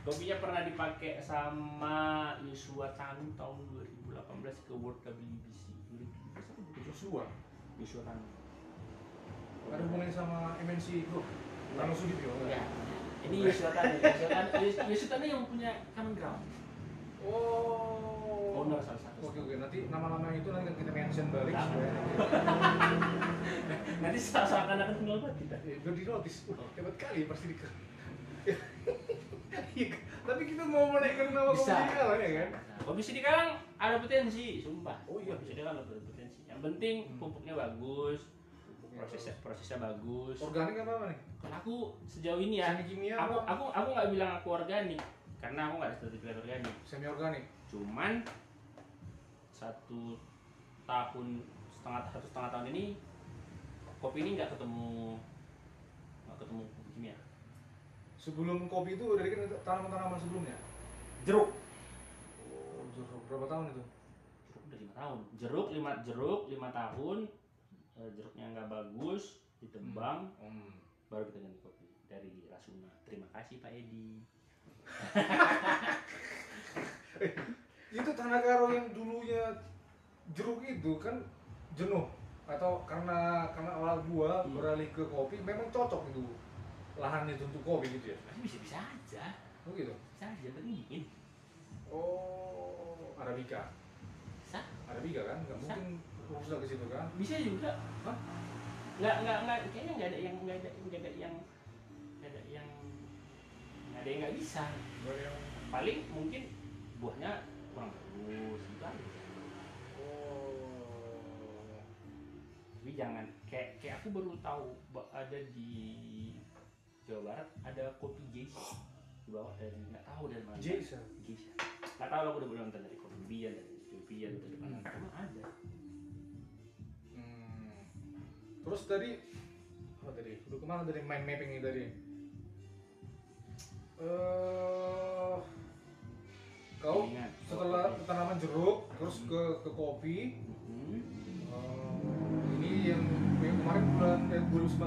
Kopinya pernah dipakai sama Yosua Tanu tahun 2018 ke World WBC. 2017 Joshua. Yosua Tanu. Ada hubungannya sama MNC Group. Tanu Sudipyo. Ya. Ini Yosua Tanu. Yosua Tanu yang punya Common Ground. Oh. Owner salah satu. Oke. Nanti nama-nama itu nanti kita mention balik Nah. supaya Nanti seakan-akan kenal banget kita. biar di notice. Hebat kali pasti tapi kita mau menaikkan nama Bisa. Kopi Kalang ya kan? Kopi Sidikalang ada potensi, sumpah. Oh iya. Kopi Sidikalang ada potensi. Yang penting pupuknya bagus, prosesnya bagus. Organik apa nih? Kalau aku sejauh ini ya, Semi kimia aku nggak bilang aku organik karena aku nggak ada sertifikat organik. Semi organik. Cuman satu setengah tahun ini kopi ini nggak ketemu pupuk kimia. Sebelum kopi itu dari kan tanaman-tanaman sebelumnya. Jeruk. Oh, jeruk berapa tahun itu? Jeruk udah 5 tahun. Jeruk 5 tahun. Jeruknya nggak bagus, ditebang. Baru kita ganti kopi dari Rasuna. Terima kasih Pak Edi. Itu tanah karo yang dulunya jeruk itu kan jenuh atau karena awal gua beralih ke kopi memang cocok itu lahan itu untuk kopi gitu ya? Bisa aja. Oh gitu? Bisa aja, tapi dingin. Oh, Arabica. Bisa. Arabica kan? Nggak mungkin fokus ke situ kan? Bisa juga. Hah? Nggak, kayaknya nggak ada yang nggak bisa. Paling mungkin buahnya kurang bagus gitu aja. Oh. Tapi jangan kayak aku baru tahu ada di Jawa Barat ada kopi Geisha dibawa dari nggak tahu dari mana. Geisha. Nggak tahu aku udah nonton dari Kolombia dari Ethiopia dari mana. Cuma ada. Terus tadi apa tadi? Udah kemana tadi mind mapping ini tadi? Kau setelah tanaman jeruk terus ke kopi. Ini yang kemarin bulan 2019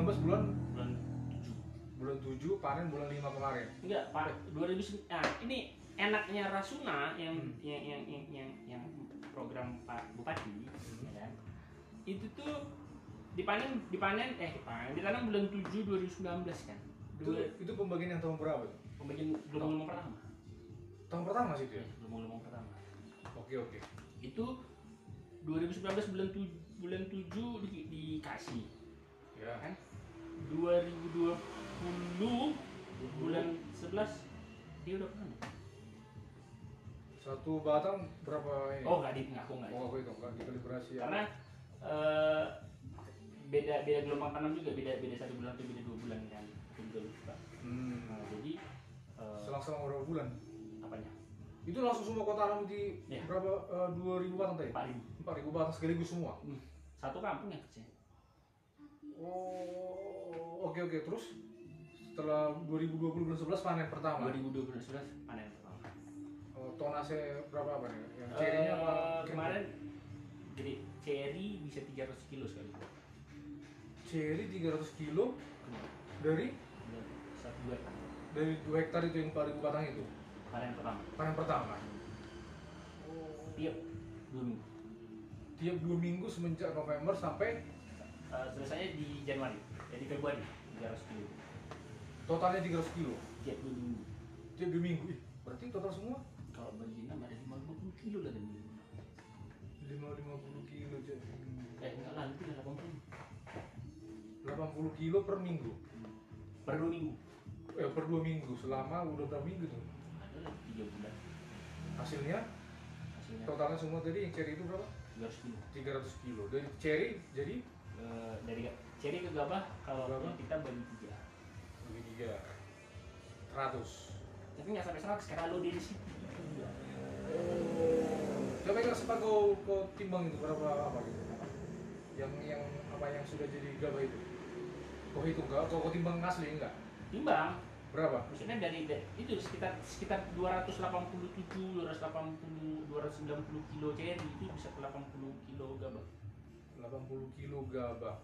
bulan 7 panen bulan 5 kemarin. Enggak, Pak. 2009. Nah, ini enaknya Rasuna yang program Pak Bupati, ya kan? Itu tuh ditanam bulan 7 2019 kan. Itu pembagian yang tahun berapa tuh? Pembagian gelombang pertama. Tahun pertama sih itu ya? Gelombang pertama. Oke. Itu 2019 bulan 7 dikasih. Ya. Kan? 2020 bulan 11 dia udah panen. Satu batang berapa ini? Oh, nggak aku itu nggak dikalibrasi ya. karena beda gelombang tanam juga, beda 1 bulan atau beda 2 bulan kan. Aku juga lupa. Nah, jadi selang berapa bulan? apanya? Itu langsung semua kau tanam di Ya. berapa 2000 batang tadi? 4.000. 4000 batang sekaligus semua. Satu kampung yang kecil. Oh, oke. Terus setelah 2020 bulan 11 panen pertama. 2011 panen pertama. Tonase berapa apa nih? Yang cerinya apa? Kemarin gede cherry bisa 300 kilo sekali. Ceri 300 kilo dari 1 hektar. dari 2 hektar itu yang 4000 batang itu. Panen pertama. Panen pertama. Tiap 2 minggu. Tiap 2 minggu semenjak November sampai Selesainya di Januari. Jadi Februari 300 kilo. totalnya 300 kilo. Tiap 2 minggu. Tiap 2 minggu. Berarti total semua Kalau bagi 6 ada 50 kilo lah dan 50 kilo aja. enggak lah, itu 80 kilo per minggu. per 2 minggu. Per 2 minggu selama udah berapa minggu tuh? Ada 3 bulan. Hasilnya totalnya semua tadi yang ceri itu berapa? 300 kilo. 300 kilo. Dari ceri jadi Dari cherry ke gabah kalau Gabah? kita bagi 3. bagi 3 100. Tapi nggak sampai 100 karena lo dari situ. Coba nggak sempat kau timbang itu berapa apa gitu? Yang apa yang sudah jadi gabah itu? Kau hitung nggak? Kau timbang asli enggak? Timbang. Berapa? Maksudnya dari itu sekitar 287, 290 kilo cherry itu bisa ke 80 kilo gabah. 80 kilo gabah.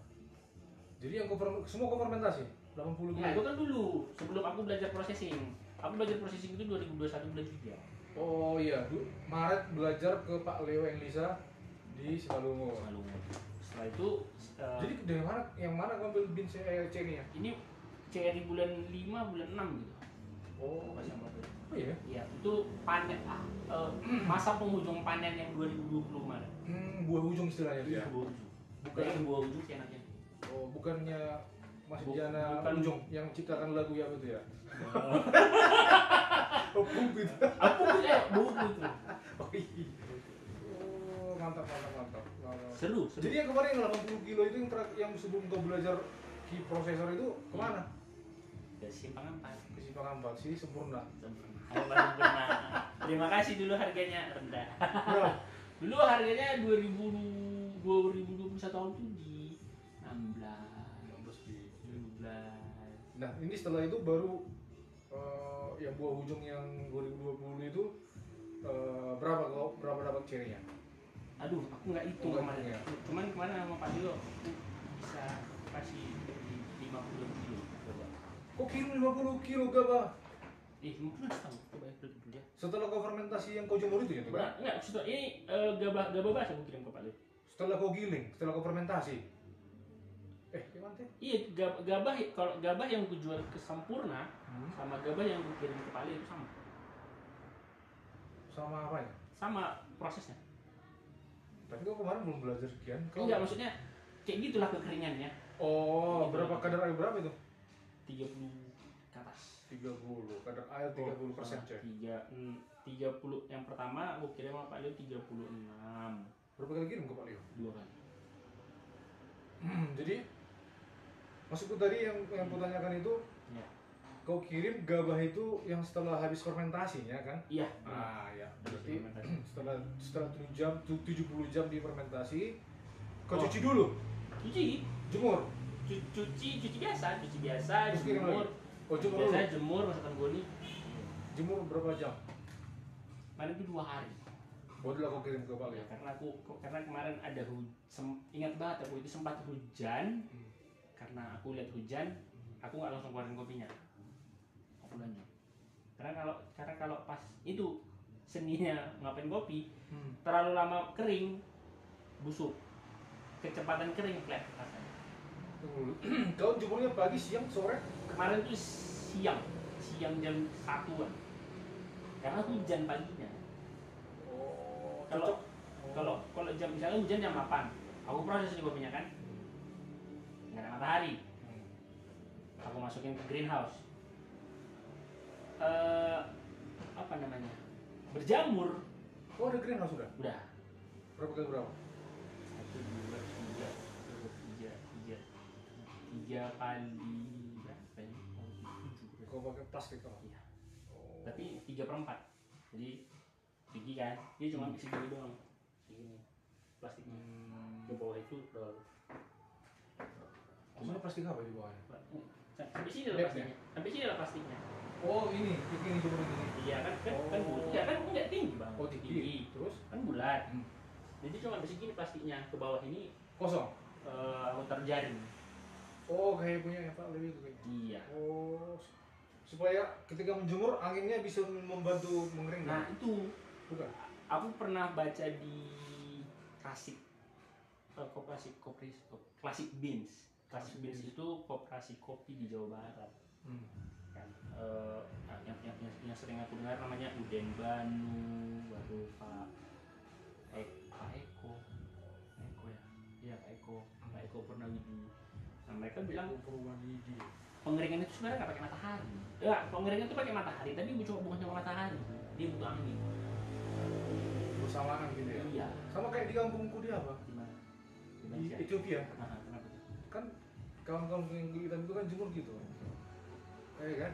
Jadi yang semua kau fermentasi? 80 kilo? Nah itu kan dulu sebelum aku belajar processing. Aku belajar processing itu 2021 bulan 3. Oh iya, Maret belajar ke Pak Leo Englisa di Simalungun. Setelah itu Jadi dari mana? Yang mana kau ambil bin cherry-nya? ini cherry bulan 5 bulan 6 gitu. Oh, Pas yang baru. oh iya? Iya, itu panen masa penghujung panen yang 2020 kemarin. Buah ujung istilahnya itu ya? Buah ujung. Bukan. Bukan buah ujung sih enaknya. Oh, bukannya Mas Bukan. Diana Ujung yang menciptakan lagu yang itu ya? Oh, bubit. Aku tuh buku itu. Oh iya. Oh, mantap. Seru. Jadi yang kemarin yang 80 kilo itu yang sebelum kau belajar key processor itu kemana? Ke Simpang 4. Ke Simpang 4 sih sempurna. Sempurna. Terima kasih dulu harganya rendah. Berapa? Dulu harganya 2021 tahun tuh di 16, 17. Nah ini setelah itu baru yang buah ujung yang 2020 itu berapa dapat cerinya? Aduh, aku nggak hitung Nggak kemarin. hitung ya? Cuman kemarin sama Pak Dio aku bisa kasih 50 kilo. Coba. Kok kirim 50 kilo gabah? Mungkin tahu. Coba ya dulu ya. Setelah kau fermentasi yang kau jemur itu ya? Tuh, kan? Enggak, setelah ini gabah basah aku kirim ke Pak Dio. Setelah kau giling, setelah kau fermentasi. Gimana sih? Iya, gabah kalau gabah yang ku jual ke Sampurna sama gabah yang ku kirim ke Pak Dio itu sama. Sama apa ya? Sama prosesnya. Tapi kau kemarin belum belajar sekian. Enggak, maksudnya kayak gitulah kekeringannya. Oh, berapa kadar air berapa itu? 30 ke atas. 30, kadar air 30% coy. 30 yang pertama aku kirim sama Pak Leo 36. Berapa kali kirim ke Pak Leo? 2 kali. Jadi maksudku tadi yang ku tanyakan itu Ya. kau kirim gabah itu yang setelah habis fermentasinya kan? Iya. Ya. Habis Berarti fermentasi. setelah 70 jam difermentasi, kau Oh. cuci dulu, Cuci jemur. cuci biasa, Terus kirim jemur. lagi? Oh, jemur dulu. Biasa jemur masukkan goni. Jemur berapa jam? Kemarin itu 2 hari. Barulah kau kirim ke Pak Leo. Karena kemarin ada ingat banget aku itu sempat hujan. Karena aku lihat hujan, aku nggak langsung keluarin kopinya. Aku lanjut. Karena kalau pas itu seninya ngapain kopi, terlalu lama kering, busuk. Kecepatan kering kelihatan. Kau jemurnya pagi, siang, sore? Kemarin tuh siang jam 1-an. Karena hujan paginya. Oh, Kalau jam misalnya hujan jam 8, aku proses di kopinya kan, nggak ada matahari. Aku masukin ke greenhouse. Apa namanya? Berjamur. Oh, ada greenhouse sudah? Udah. Berapa kali berapa? 1, 2, 3, 3 kali berapa ya? 7. Kau pakai plastik kau? Iya. Oh. Tapi 3/4. Jadi tinggi kan? Dia cuma segini doang. Segini plastiknya. Ke bawah itu udah. Maksudnya plastik apa di bawahnya? Sampai sini lah Bag plastiknya. Sampai sini lah plastiknya. Oh, ini jemur ini. Iya kan Oh. kan enggak tinggi bang. Oh, tinggi. Terus? Kan bulat. Jadi cuma segini plastiknya, ke bawah ini Kosong? muter jaring. Oh, kayak punya Pak Lewi itu kayaknya. Iya. Oh, supaya ketika menjemur anginnya bisa membantu mengeringkan. Nah itu Bukan? aku pernah baca di Klasik Klasik Beans. Klasik Beans itu koperasi kopi di Jawa Barat. Kan yang sering aku dengar namanya Uden Banu, baru Pak Eko ya, iya Pak Eko Purnawidi. Nah mereka bilang pengeringan itu sebenarnya nggak pakai matahari. Ya pengeringan itu pakai matahari, tapi bukan cuma matahari, dia butuh angin. Bersamaan gitu ya? Iya. Sama kayak di kampungku dia apa? Di mana? Di Ethiopia. Kenapa? Kan kawan-kawan yang kita itu kan jemur gitu. Kayak kan?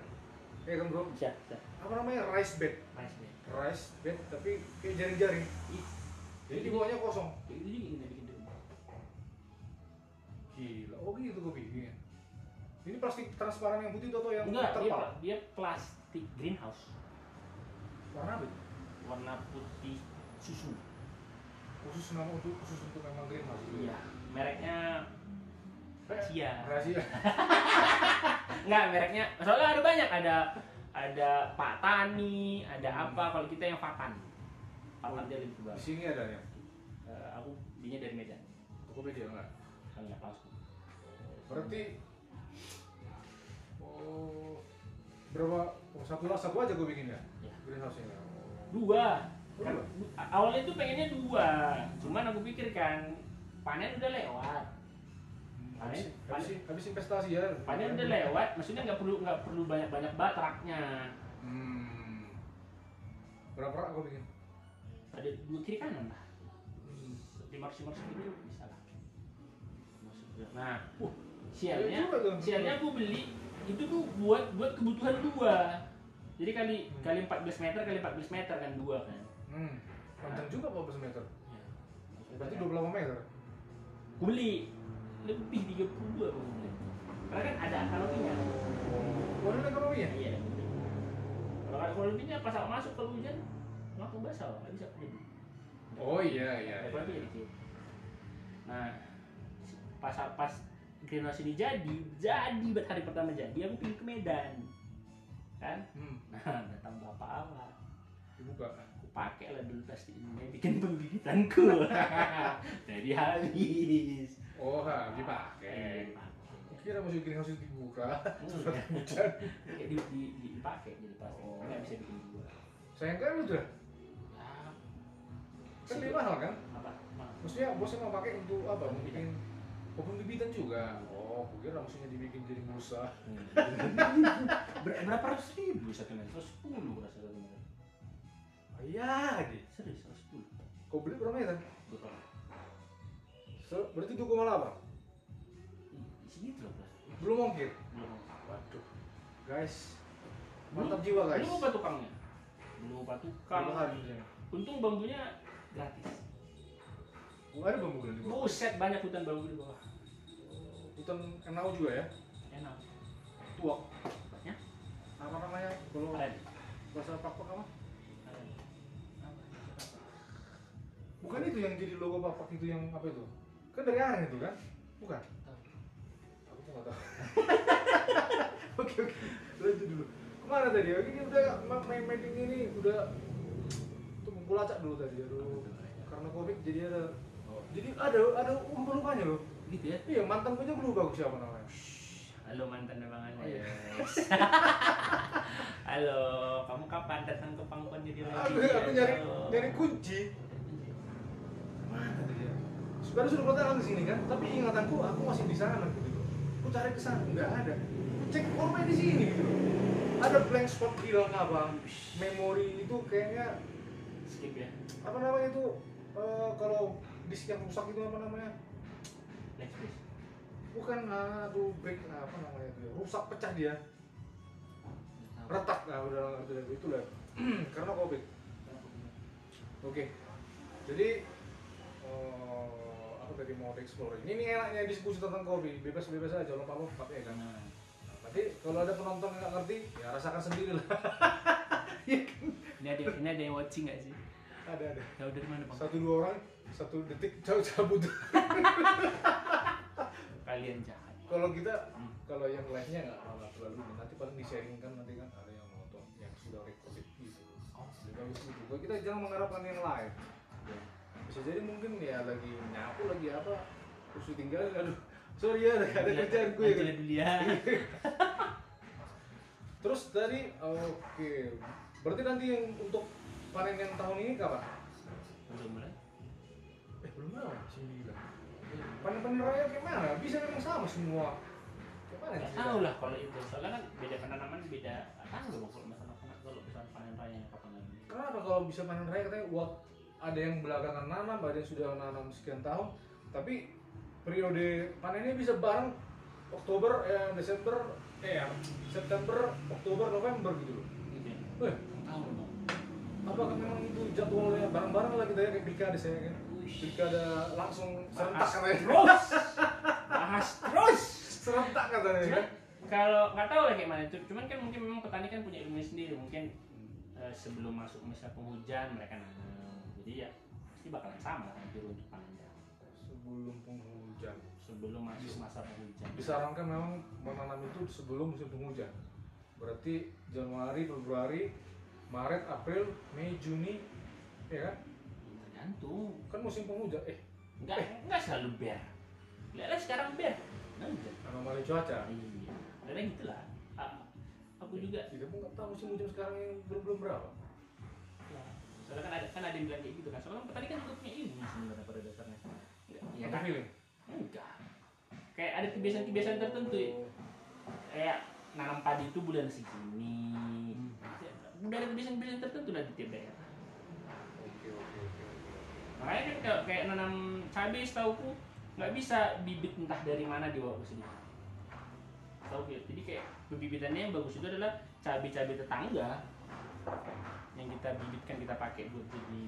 Kayak kan bro? Bisa. Apa namanya? Rice bed. Rice bed tapi kayak jaring-jaring. Jadi di bawahnya kosong. Itu juga kita bikin di rumah. Gila. Oh gitu kopi. Iya. Ini plastik transparan yang putih atau yang Enggak, terpal? dia plastik greenhouse. Warna apa? Warna putih susu. Khusus untuk memang greenhouse. Iya. Mereknya Rahasia. Rahasia. Enggak, mereknya. Soalnya ada banyak, ada Pak Tani, ada apa. Kalau kita yang Fatan dia lebih Di bagus. sini ada ya. Aku belinya dari Medan. Aku beda enggak? Enggak langsung. Berarti berapa? Satu aja gue bikin ya? Ya. Greenhouse-nya. Dua. Oh, Kan, dua? awalnya tuh pengennya 2. Cuman aku pikir kan panen udah lewat. Habis investasi ya. Panen udah lewat, maksudnya nggak perlu banyak batraknya. Berapa rak gue bikin? Ada 2 kiri kanan lah. 500 gitu bisa lah. Nah, sialnya aku beli itu tuh buat kebutuhan 2. Jadi kali 14 meter kan 2 kan. Panjang juga 14 meter. Ya. Berarti 28 meter. Aku beli lebih 32 aku beli. Karena kan ada kanopinya. Oh, ada ekonominya? Iya. Kalau ada kanopinya pas aku masuk kalau hujan langsung basah, nggak bisa penyeduh. Oh iya. Ekonominya dikit. Nah, pas greenhouse ini jadi buat hari pertama jadi aku pergi ke Medan. Kan? Nah, datang bapak awal. Dibuka. Aku pakai lah dulu plastik ini bikin pembibitanku. Jadi habis. Oh, dipakai. Kira masuk greenhouse itu dibuka. Surat hujan. Kayak dipakai jadi plastik. Nggak bisa bikin 2. Sayang kan lu tuh. Ya. Kan lebih mahal kan? Apa? Mahal. Maksudnya bosnya mau pakai untuk apa? Mau bikin pembibitan juga. Oh, kira maksudnya dibikin jadi busa. Berapa ratus ribu 1 meter? 110 rasa 1 meter. Iya, deh. Serius 110. Kau beli berapa meter? Berapa? Berarti 2,8. Segitu lah plastik. Belum ongkir. Belum. Waduh. Guys. Mantap jiwa, guys. Belum apa tukangnya? Belum apa tukang. Untung bambunya gratis. Ada bambu di bawah. Buset, banyak hutan bambu di bawah. Hutan enau juga ya? Enak. Tuak. Banyak. Apa namanya? Kalau Aren. bahasa Pakpak apa? Aren. Bukan itu yang jadi logo Pakpak itu yang apa itu? Kan dari aren itu kan? Bukan? Tahu. Aku tuh nggak tahu. Oke. Lanjut dulu. Kemana tadi? Ini udah main meeting ini udah tuh ngumpul acak dulu tadi. Aduh. Karena Covid jadi ada jadi ada umpan-umpannya loh. Gitu ya. Iya, mantan gue aja gue lupa siapa namanya. Halo mantan abang Anda. Oh, iya. Halo, kamu kapan datang ke Pangkon jadi Aku lagi? nyari kunci. Mana dia? Sebenarnya sudah datang ke sini kan, tapi ingatanku aku masih di sana gitu loh. Aku cari ke sana nggak ada. Cek formatnya di sini gitu loh. Ada blank spot hilang apa? Memori itu kayaknya Skip ya. apa namanya itu kalau disk yang rusak itu apa namanya? Next please. Bukan aduh break apa namanya itu? Rusak pecah dia. Retak nah udah itu lah. Karena Covid. Oke. Jadi aku tadi mau explore. Ini enaknya diskusi tentang kopi, bebas-bebas aja lompat-lompat ya kan. Nah, nanti kalau ada penonton yang nggak ngerti, ya rasakan sendiri lah. Ini ada yang watching nggak sih? Ada. Tahu dari mana bang? 1-2 orang, 1 detik cabut. Kalian jahat. Kalau kita, kalau yang live-nya nggak terlalu, nanti paling di-sharing kan nanti kan ada yang nonton yang sudah recorded gitu. Jadi bagus juga. Kita jangan mengharapkan yang live. Ya. Bisa jadi mungkin ya lagi nyapu lagi apa, terus tinggalin. Aduh, sorry ya, ada kerjaan gue. Nanti dulu ya. Terus tadi, oke. Berarti nanti yang untuk panen yang tahun ini kapan? Belum mulai. Belum tahu sih bilang. Panen-panen raya gimana? Bisa memang sama semua. Gimana Nggak sih? tahu lah kalau itu. Soalnya kan beda penanaman beda. Tahu bang kalau masalah panen raya kapan lagi. Kenapa kalau bisa panen raya katanya ada yang belakangan nanam, ada yang sudah nanam sekian tahun, tapi periode panennya bisa bareng Oktober, Desember, September, Oktober, November gitu loh. Gitu ya. Tahu bang. apakah memang itu jadwalnya bareng-bareng lah kita ya kayak pilkada saya kan? Pilkada langsung serentak katanya. Bahas terus. Serentak katanya kan? Kalau nggak tahu lah kayak mana itu, cuman kan mungkin memang petani kan punya ilmu sendiri. Mungkin sebelum masuk masa penghujan mereka nanam, jadi ya pasti bakalan sama nanti untuk panennya. Sebelum penghujan. Sebelum masuk masa penghujan. Disarankan memang menanam itu sebelum musim penghujan. Berarti Januari, Februari, Maret, April, Mei, Juni, ya kan? Tergantung. Kan musim penghujan. Enggak selalu ber. Lihatlah sekarang ber. Anomali cuaca. Iya. Ada gitulah. Aku juga. Kita pun nggak tahu musim hujan sekarang yang belum berapa. Ya. Soalnya kan ada yang bilang kayak gitu kan. Soalnya petani kan juga punya ilmu sebenarnya pada dasarnya. Iya Apa kan? feeling? Enggak. Kayak ada kebiasaan-kebiasaan tertentu ya. Kayak nanam padi itu bulan segini. Udah ada kebiasaan-kebiasaan tertentu lah di tiap daerah. Oke. Makanya kan kayak nanam cabai setauku nggak bisa bibit entah dari mana dibawa ke sini. Tahu ya? Jadi kayak pembibitannya yang bagus itu adalah cabai-cabai tetangga yang kita bibitkan, kita pakai buat jadi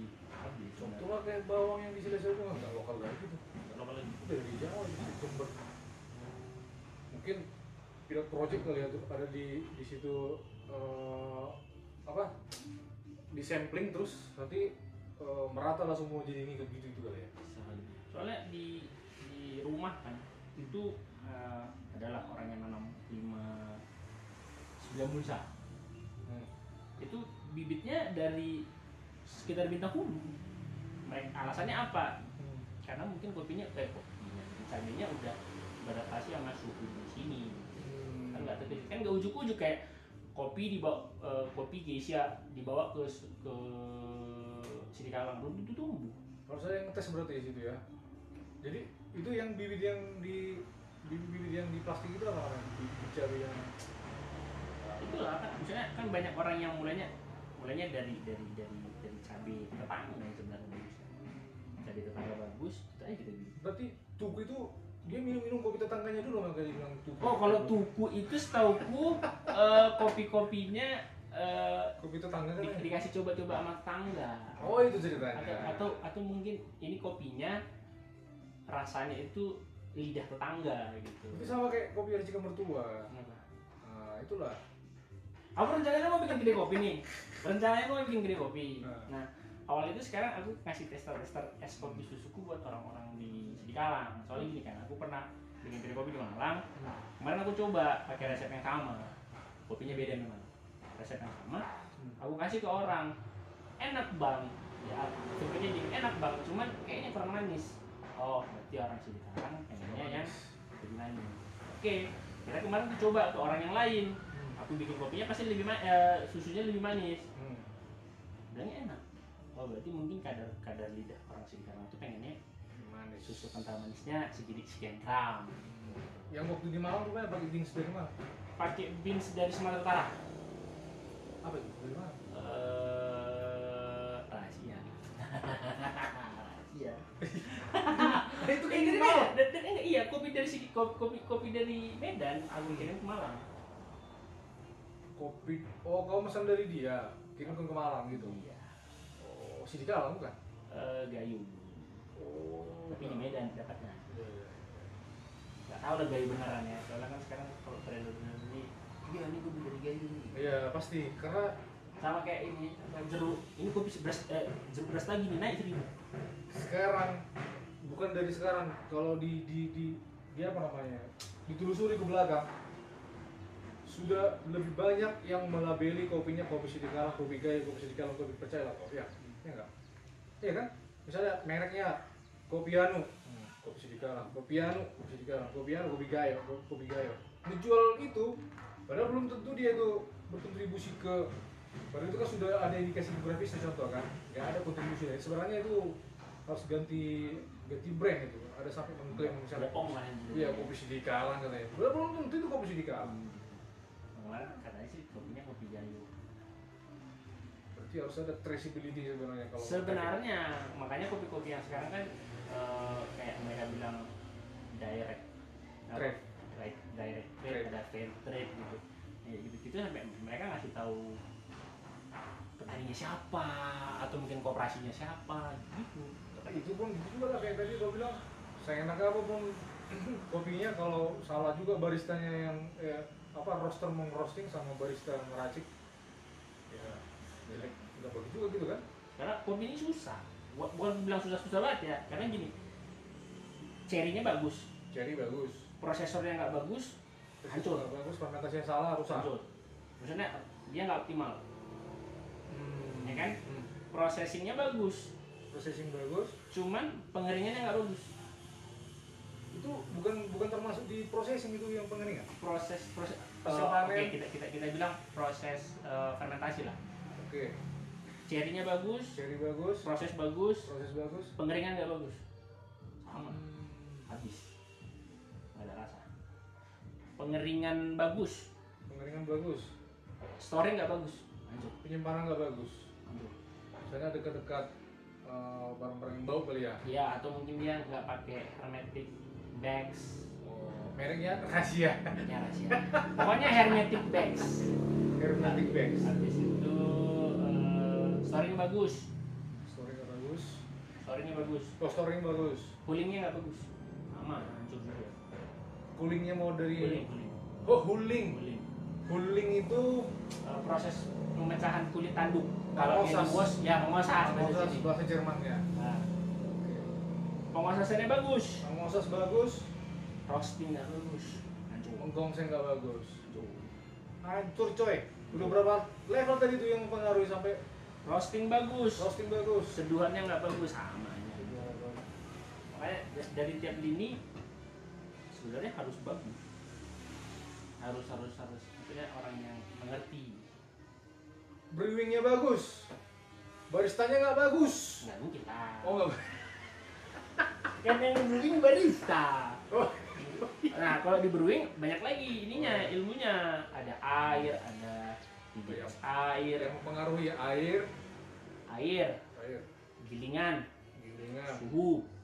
Contohnya kayak bawang yang di Cilacap itu nggak lokal lagi tuh. nggak lokal lagi. Dari Jawa di Jember. Mungkin pilot project kali ya tuh ada di situ di sampling terus nanti merata lah semua jadi ini gitu kali ya. Soalnya di rumah kan itu adalah orang yang nanam 9 mulsa. Itu bibitnya dari sekitar Bintangulu. Alasannya apa? Karena mungkin kopinya cabenya udah beradaptasi sama suhu di sini. Kan nggak terkejut, kan nggak ujuk-ujuk kayak kopi dibawa kopi Geisha dibawa ke Sidikalang belum tentu tumbuh. Kalau saya ngetes berarti di situ ya. Jadi itu yang bibit yang di plastik itu apa namanya? Bibit cabai yang Itulah kan, misalnya kan banyak orang yang mulainya dari cabai tetangga yang sebenarnya bagus. Cabai tetangga bagus, itu aja kita bibit. berarti tuku itu dia minum kopi tetangganya dulu makanya dia bilang tuku. Oh, kalau tuku itu setauku kopi-kopinya kopi tetangga kan? dikasih coba-coba sama tetangga. Oh, itu ceritanya. Atau mungkin ini kopinya rasanya itu lidah tetangga gitu. Itu sama kayak kopi racikan mertua. Kenapa? Nah, itulah. Aku rencananya mau bikin kedai kopi nih. Nah, awal itu sekarang aku ngasih tester es kopi susuku buat orang-orang di Sidikalang. Soalnya gini kan, aku pernah bikin kopi di Malang. Kemarin aku coba pakai resep yang sama. Kopinya beda memang. resep yang sama, aku kasih ke orang, enak bang, ya sebenarnya jadi enak bang, cuman kayaknya kurang manis. Oh berarti orang Cikarang pengennya yang lebih manis. Oke, kita kemarin coba ke orang yang lain, aku bikin kopinya pasti susunya lebih manis, bilangnya enak. Oh berarti mungkin kadar lidah orang Cikarang itu pengennya manis. susu kental manisnya sedikit sekian gram. Yang waktu di Malang tuh pakai beans dari mana? Pakai beans dari Sumatera Utara. Apa itu? Dari mana? Rahasia. Rahasia. Itu kayak Ini gini Malang. dan iya kopi dari kopi dari Medan aku kirim ke Malang. Kopi. Oh, kau pesan dari dia, kirim ke Malang gitu. Iya. Oh, si Dika bukan? Gayo. Oh. Tapi di Medan dapatnya. Gak tau lah Gayo beneran ya. Soalnya kan sekarang kalau trader-trader ini, iya ini kopi dari Gayo nih. Iya, pasti. Karena Sama kayak ini jeruk. Ini kopi jeruk beras lagi nih naik 1.000. sekarang bukan dari sekarang, kalau di dia apa namanya? Ditelusuri ke belakang. Sudah lebih banyak yang melabeli kopinya kopi Sidikalah, kopi Gayo, kopi Sidikalah, kopi percaya lah kok. Ya, ya enggak? Iya kan? Misalnya mereknya Kopi Anu, kopi Sidikalah, Kopi Anu, kopi Sidikalah, Kopi Anu, kopi Gayo, kopi Gayo. Menjual itu, padahal belum tentu dia itu berkontribusi ke. Padahal itu kan sudah ada indikasi geografisnya contoh kan, nggak ada kontribusi. Sebenarnya itu harus ganti brand itu. Ada sampai mengklaim misalnya. Bohong lah ini. Iya kopi Sidikalah katanya. Padahal belum tentu itu kopi Sidikalah. Kemarin katanya sih kopinya kopi Gayo. Berarti harus ada traceability sebenarnya kalau. Sebenarnya makanya kopi-kopi yang sekarang kan kayak mereka bilang direct Trade. direct trade, Trade. ada fair trade gitu. Ya gitu-gitu sampai mereka ngasih tahu petaninya siapa atau mungkin kooperasinya siapa gitu. Itu pun gitu juga lah kayak tadi kau bilang. Saya enak apapun kopinya kalau salah juga baristanya yang roaster mengroasting sama barista ngeracik. Ya, jelek. Nggak bagus juga gitu kan? Karena kopi ini susah. Bukan bilang susah-susah banget ya. Karena gini, cherry-nya bagus, Cherry bagus. prosesornya nggak bagus, hancur. Nggak bagus, fermentasinya salah, rusak. Hancur. Maksudnya dia nggak optimal, ya kan? Processingnya bagus, Processing bagus. cuman pengeringannya nggak bagus. Itu bukan termasuk di processing itu yang pengeringan. Proses Panen. oke, kita bilang proses fermentasi lah. Oke. Cherry-nya bagus, Cherry bagus. proses bagus, Proses bagus. pengeringan nggak bagus, sama habis, nggak ada rasa. Pengeringan bagus, Pengeringan bagus. storing nggak bagus, hancur. Penyimpanan nggak bagus. Hancur. Misalnya dekat-dekat barang-barang yang bau kali ya. Iya, atau mungkin dia nggak pakai hermetic bags. Oh, mereknya rahasia. Ya rahasia. Pokoknya hermetic bags. Hermetic bags. Habis itu storing bagus, Storing bagus. storingnya bagus, Oh, storing bagus. coolingnya nggak bagus, sama hancur juga. Coolingnya mau dari. Cooling. Oh, huling. Cooling. Huling itu Proses pemecahan kulit tanduk. Kalau dia Pengosas. diwas, ya pengosas Pengosas bahasa sini. bahasa Jermannya. Nah, Oke. pengosasannya bagus, Pengosas bagus, roasting nggak bagus, hancur. menggongseng nggak bagus. Hancur. Hancur coy. Udah berapa level tadi tuh yang mempengaruhi sampai Roasting bagus, roasting bagus? seduhannya nggak bagus, sama aja. Makanya dari tiap lini sebenarnya harus bagus, harus maksudnya orang yang mengerti. Brewingnya bagus, baristanya nggak bagus. Nggak mungkin lah. Oh nggak. Kan yang brewing barista. Oh. Nah kalau di brewing banyak lagi ininya, ilmunya. Ada air, ada TDS air, Yang mempengaruhi air, air, gilingan,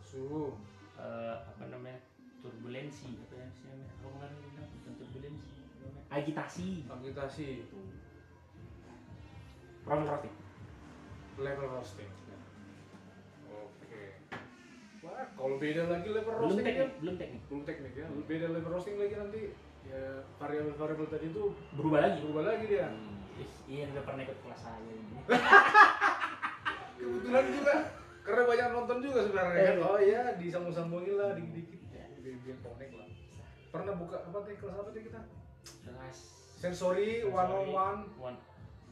suhu, apa namanya, turbulensi, apa yang namanya, kalau nggak bilang bukan turbulensi, agitasi, agitasi, proses roasting. level roasting. Oke. Wah, kalau beda lagi level Belum roasting teknik, belum teknik ya. Beda level roasting lagi nanti ya variabel-variabel tadi itu berubah lagi dia. Iya, udah pernah ikut kelas saya ini. Kebetulan juga karena banyak nonton juga sebenarnya kan. Oh iya, disambung-sambungin lah dikit-dikit. Biar connect lah. Pernah buka apa teh kelas apa teh kita? Kelas Sensory 101.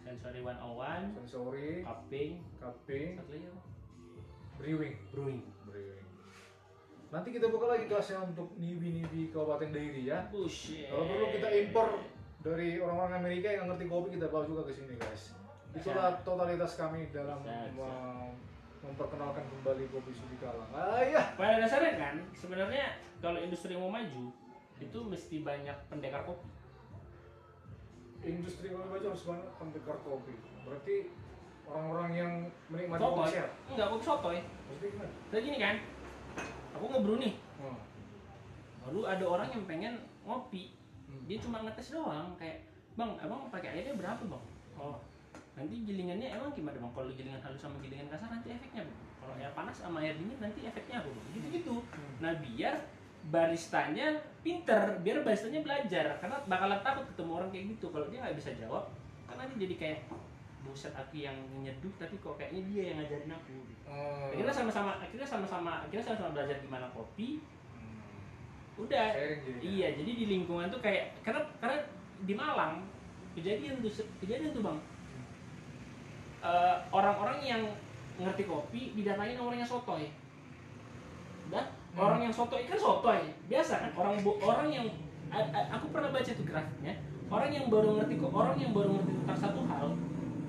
Sensory 101, Sensory, cupping, cupping, satu lagi apa? brewing. Brewing. Nanti kita buka lagi kelasnya untuk newbie Kabupaten Dairi ya. Bullshit. Kalau perlu kita impor dari orang-orang Amerika yang ngerti kopi, kita bawa juga ke sini guys. Itulah totalitas kami dalam memperkenalkan kembali kopi Sidikalang. Iya. Pada dasarnya kan sebenarnya kalau industri mau maju itu mesti banyak pendekar kopi. Industri kopi baca harus banyak pendekar kopi. Berarti orang-orang yang menikmati kopi Sotoy? sehat. Enggak, kopi sotoy. Maksudnya gimana? Kayak gini kan, aku ngebrew nih, Oh. lalu ada orang yang pengen ngopi, dia cuma ngetes doang, kayak bang, abang pakai airnya berapa bang? Oh, nanti gilingannya emang gimana bang? Kalau gilingan halus sama gilingan kasar nanti efeknya bang. Kalau air panas sama air dingin nanti efeknya apa bang? Gitu-gitu. Nah biar baristanya pinter, biar baristanya belajar, karena bakalan takut ketemu orang kayak gitu. Kalau dia nggak bisa jawab, kan nanti jadi kayak buset aku yang nyeduh tapi kok kayaknya dia yang ngajarin aku. Akhirnya sama-sama belajar gimana kopi. Udah. Sharing jadi. Iya, jadi di lingkungan tuh kayak karena di Malang kejadian tuh bang. Orang-orang yang ngerti kopi didatangin orangnya sotoy. Udah, orang yang sotoy kan sotoy. Biasa kan orang yang aku pernah baca tuh grafiknya. Orang yang baru ngerti tentang satu hal,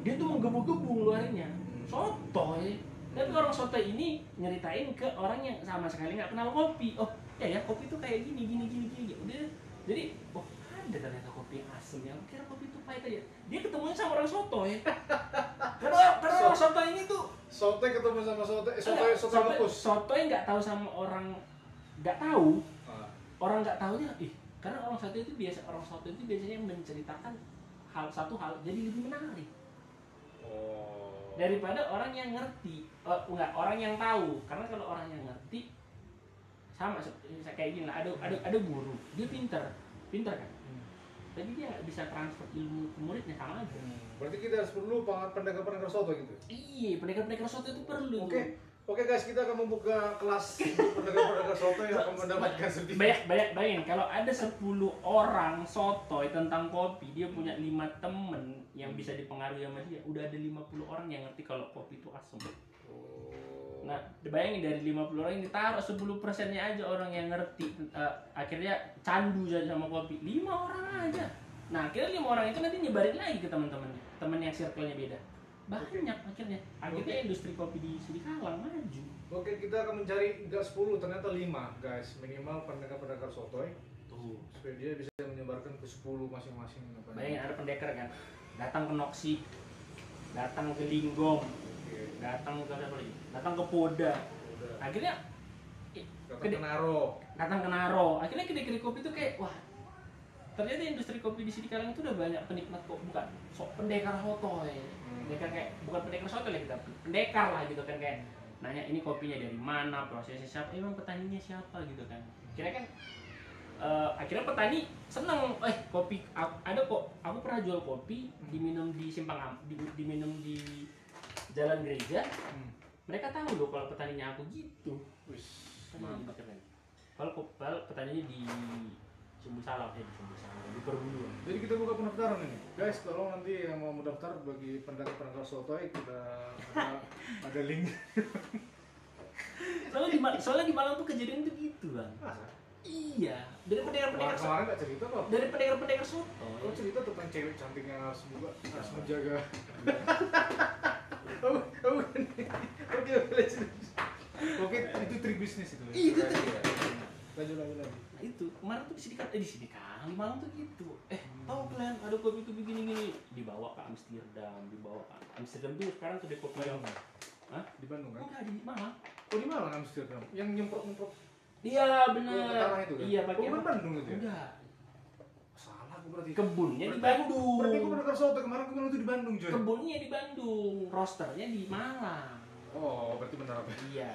dia tuh menggebu-gebu ngeluarinnya. Sotoy. Tapi orang sotoy ini nyeritain ke orang yang sama sekali nggak kenal kopi. Oh, ya kopi tuh kayak gini. Ya udah. Jadi, oh ada ternyata kopi asem ya. Aku kira kopi itu pahit aja. Dia ketemunya sama orang sotoy. Karena orang sotoy ini tuh Sotoy ketemu sama sotoy lepus. Sotoy nggak tahu sama orang nggak tahu. Orang nggak tahunya, karena orang sotoy itu biasanya menceritakan satu hal jadi lebih menarik. Daripada orang yang ngerti, orang yang tahu. Karena kalau orang yang ngerti sama kayak gini lah, ada guru, dia pinter kan, tapi dia nggak bisa transfer ilmu ke muridnya, sama aja. Berarti kita harus perlu pendekar soto gitu. Iya, pendekar soto itu perlu. Oke guys, kita akan membuka kelas untuk pendekar soto yang akan mendapatkan sertifikat. Bayangin kalau ada 10 orang sotoy tentang kopi, dia punya 5 temen yang bisa dipengaruhi sama dia, udah ada 50 orang yang ngerti kalau kopi itu asam. Nah, bayangin dari 50 orang ini taruh 10%-nya aja orang yang ngerti, akhirnya candu sama kopi. 5 orang aja. Nah, akhirnya 5 orang itu nanti nyebarin lagi ke teman-temannya, teman yang circle-nya beda. Banyak akhirnya industri kopi di Sidikalang maju. Oke, kita akan mencari enggak 10, ternyata 5 guys, minimal pendekar sotoy. Tuh, supaya dia bisa menyebarkan ke 10 masing-masing. bayangin ada pendekar kan, datang ke Noksi, datang ke Linggong, datang ke apa lagi? Datang ke Poda. Akhirnya datang ke Naro. Akhirnya kedai kopi itu kayak wah. Ternyata industri kopi di Sidikalang itu udah banyak penikmat kok, bukan pendekar sotoy. Pendekar kayak bukan pendekar sotoy lah, kita pendekar lah gitu kan, kayak nanya ini kopinya dari mana, prosesnya siapa, emang petaninya siapa gitu kan. Kira kan akhirnya petani seneng, kopi ada kok, aku pernah jual kopi diminum di diminum di jalan gereja. Mereka tahu loh kalau petaninya aku gitu. Mantap kan. Kalau petaninya di Sumbu Salam, di Perbuluan. Jadi kita buka pendaftaran ini, guys. Tolong nanti yang mau mendaftar bagi pendekar sotoy, kita ada link. Soalnya di Malang tuh kejadian tuh gitu bang. Iya, dari pendekar kemarin nggak cerita kok. Dari pendekar sotoy. Kau cerita tentang cewek cantik yang harus menjaga. Oke, itu trik bisnis itu. Itu trik. Lanjut. Nah itu kemarin tuh di Sidikalang di Malang tuh gitu. Tahu kalian ada kopi tuh begini dibawa ke Amsterdam, tuh sekarang tuh kopi yang di Bandung kan? Enggak, di Malang. Oh di Malang Amsterdam, yang nyemprot. Iya benar. Tanah itu kan? Iya pakai. Bukan Bandung itu ya? Enggak. Salah aku berarti. Kebunnya di Bandung. Berarti aku pendekar soto kemarin aku bilang itu di Bandung coy. Kebunnya di Bandung, rosternya di Malang. Oh berarti benar apa? Iya.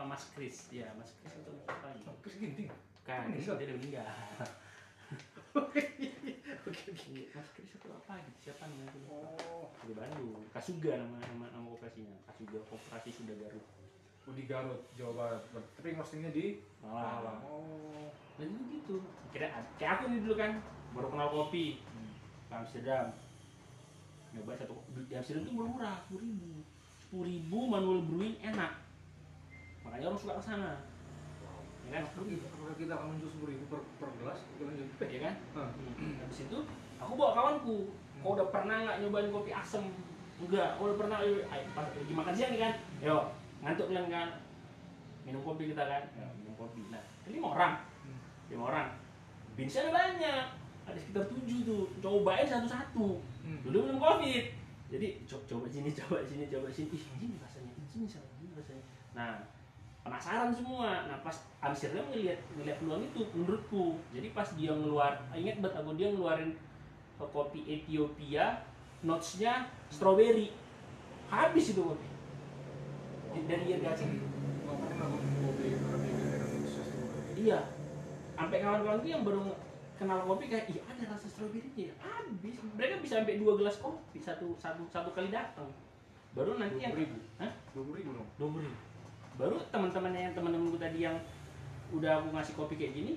Mas Kris, ya Mas Kris itu apa lagi? Kris Ginting. Kan, dia udah meninggal. Oke. Mas Kris itu apa gitu? Siapa namanya? Oh, di Bandung. Kasuga nama operasinya. Kasuga Koperasi Sunda Garut. Oh di Garut, Jawa Barat. Tapi roastingnya di Malang. Oh. Dan itu gitu. Kayak aku nih dulu kan, baru kenal kopi. Ke Amsterdam. nyoba satu di Amsterdam itu murah 10.000 manual brewing enak, makanya orang suka ke sana ya kan. Kalau kita akan menjual 10.000 per gelas, kita lanjut. Ya kan. Habis itu aku bawa kawanku, kau udah pernah nggak nyobain kopi asem? Enggak. Kau udah pernah? Pas lagi makan siang nih kan, yuk ngantuk kalian kan, minum kopi kita kan, minum kopi. Nah 5 orang, binsnya ada banyak, ada sekitar 7 tuh, cobain satu-satu. Dulu belum covid, jadi coba sini, ih ini rasanya, ini rasanya. Nah penasaran semua. Nah pas Amsterdam ngeliat peluang itu menurutku. Jadi pas dia ingat banget aku, dia ngeluarin kopi Ethiopia, notes-nya strawberry, habis itu kopi dari irigasi. Nggak pernah kopi Arabica dengan sesuatu. Iya, sampai kawan-kawan itu yang baru kenal kopi kayak, iya ada rasa strawberry-nya, habis. Mereka bisa sampai 2 gelas kopi satu kali datang. Baru nanti yang 20.000 dong. 20.000. Baru teman-temanku tadi yang udah aku ngasih kopi kayak gini,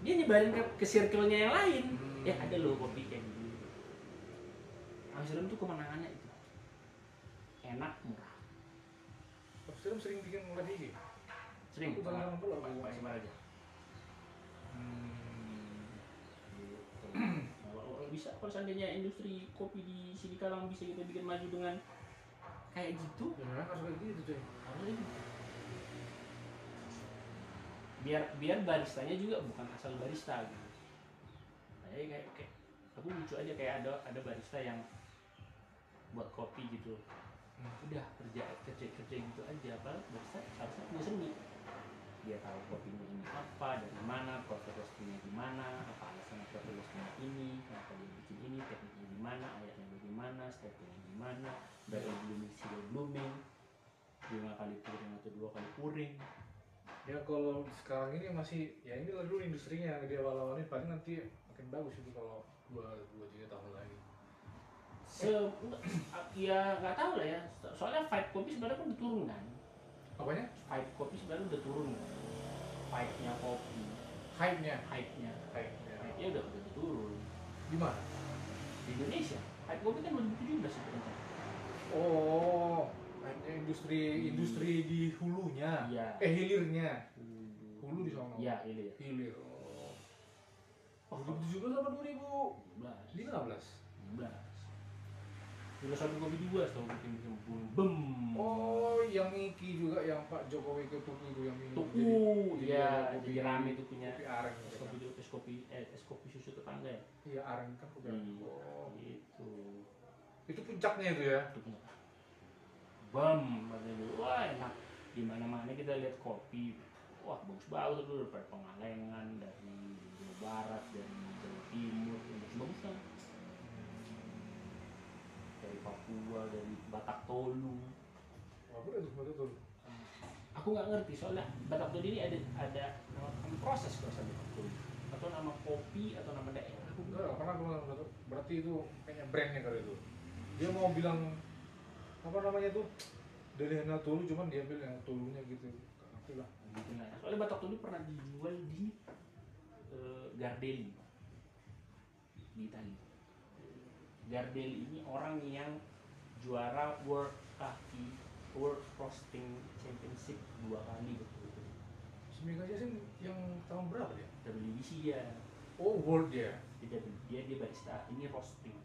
dia nyebarin ke circle-nya yang lain. Ya ada loh kopi kayak gini. Amsterdam tuh kemenangannya itu enak, murah. Amsterdam sering bikin live IG. Sering Aku banget. tahun pula aku Pak aja. Kalau bisa, kalau seandainya industri kopi di sini Kalang bisa kita bikin maju dengan kayak gitu, Ya memang harus kayak gitu coy. harusnya gitu. Biar baristanya juga bukan asal barista gitu. Kayak aku lucu aja, kayak ada barista yang buat kopi gitu. Udah kerja gitu aja, apa barista harusnya punya seni. Dia tahu kopinya ini apa, dari mana, proses roastingnya gimana, apa alasan proses roastingnya ini, kenapa dia bikin ini, tekniknya gimana, ayatnya bagaimana, stepnya gimana, dari blooming, 5 kali puring atau 2 kali puring. Ya kalau sekarang ini masih, ya ini dulu industrinya dia awal-awalnya, paling nanti makin bagus itu kalau 2-3 tahun lagi. Ya nggak tahu lah ya, soalnya fight kopi sebenarnya kan udah turun kan. Apanya? Fight kopi sebenarnya udah turun kan. Fight-nya kopi, Hype-nya udah turun. di mana? Di Indonesia fight kopi kan 2017 sebenarnya. Oh, hype-nya industri di hulunya. Iya. Hilirnya. Hulu di sana. Iya, hilir. Hilir. Oh. 2017 apa 2015? 15. Udah satu kopi 2 setau bikin bum. Oh, yang Iki juga, yang Pak Jokowi ke Tuku itu yang minum. Tuku, iya, jadi rame itu punya kopi areng. es kopi susu tetangga ya. Iya, areng kan kopi areng. Iya, Oh, gitu. itu puncaknya itu ya. Itu punya. Bam, katanya, wah enak. Di mana-mana kita lihat kopi, wah bagus dulu, dari Pengalengan, dari Jawa Barat, dari Jawa Timur, bagus kan. Dari Papua, dari Batak Tolu. Apa itu betul? Aku nggak ngerti soalnya Batak Tolu ini ada nama proses Batak Tolu atau nama kopi atau nama daerah. Aku Enggak, karena aku nggak tahu. Berarti itu kayaknya brandnya kali itu. Dia mau bilang apa namanya tuh, dari Hana Tolu, cuman dia bilang yang Tolunya gitu. Ngerti lah. gitu lah. Soalnya Batak Tolu pernah dijual di Gardelli di Italia. Gardelli ini orang yang juara World Roasting Championship 2 kali betul-betul. Semika Jasin yang tahun berapa dia? WBC dia. Oh, World dia. Dia barista, ini roasting.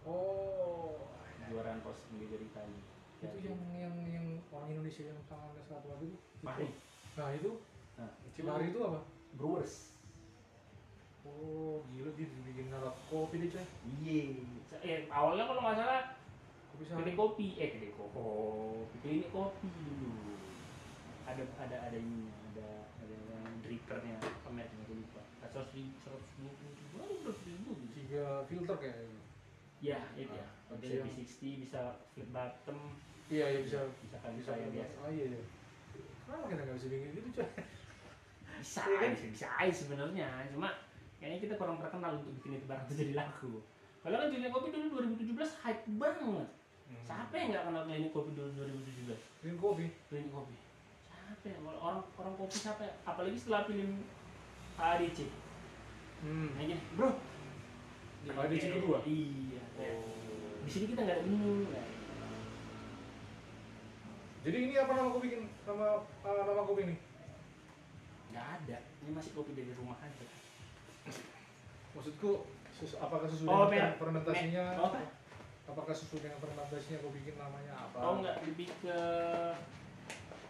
Oh, Juaraan roasting dia dari Italia. itu yang orang Indonesia yang tangannya satu lagi itu. Mahri. Nah, itu. Nah, Cimahri itu apa? Brewers. Oh, gila dia dibikin ngarap kopi deh, coy. Iya. Awalnya kalau nggak salah Kopi kedai kopi, klinik kopi dulu. Ada ini, ada yang drippernya, pemernya aku lupa. 120 ribu gitu. 3 filter kayaknya. Ya, itu ya. Ada Bisa yang- V60, bisa flip bottom, Iya, ya bisa. kali saya biasa. Oh iya. Kenapa kita nggak bisa bikin gitu, coy? Bisa, Iya kan? bisa aja sebenarnya. Cuma kayaknya kita kurang terkenal untuk bikin itu barang itu jadi laku. Kalau kan klinik kopi dulu 2017 hype banget. Siapa yang nggak kenal klinik kopi dulu 2017? Bikin kopi. Klinik kopi. Siapa ya? Orang kopi siapa ya? Apalagi setelah film ADC. Nanya, bro. ADC kedua? Iya. Oh. Di sini kita nggak ada menu. Nah, Jadi ini apa nama kopi ini? Nama kopi ini? nggak ada. Ini masih kopi dari rumah aja. Maksudku apakah sesuai Oh, dengan fermentasinya? apa? Apakah sesuai dengan fermentasinya kau bikin namanya apa? Oh enggak, lebih ke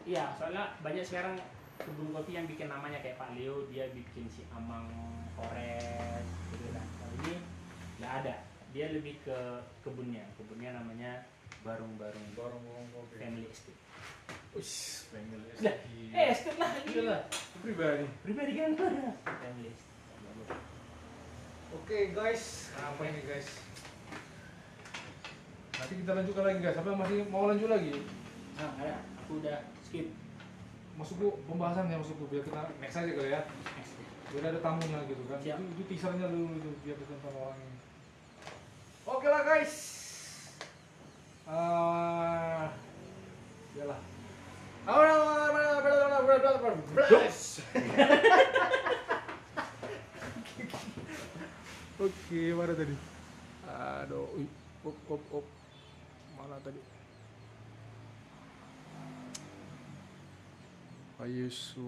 iya, soalnya banyak sekarang kebun kopi yang bikin namanya kayak Pak Leo, dia bikin si Amang Forest gitu kan. Kalau ini nggak ada, dia lebih ke kebunnya namanya Barung-Barung Barang kopi. Family Estate. Ush, pengen Lah, estate lah Iya lah, pribadi. pribadi kan Family Estate. Oke guys, apa ini guys? Nanti kita lanjutkan lagi guys. Apa masih mau lanjut lagi? Nah, ada, aku udah skip. Maksudku pembahasannya maksudku biar kita next aja kali ya. Biar ada tamunya gitu kan. Siap. Itu teasernya dulu itu biar ditonton orang ini. Oke lah guys. Yalah. Oke, mana tadi? Aduh, op. Mana tadi? Ayus,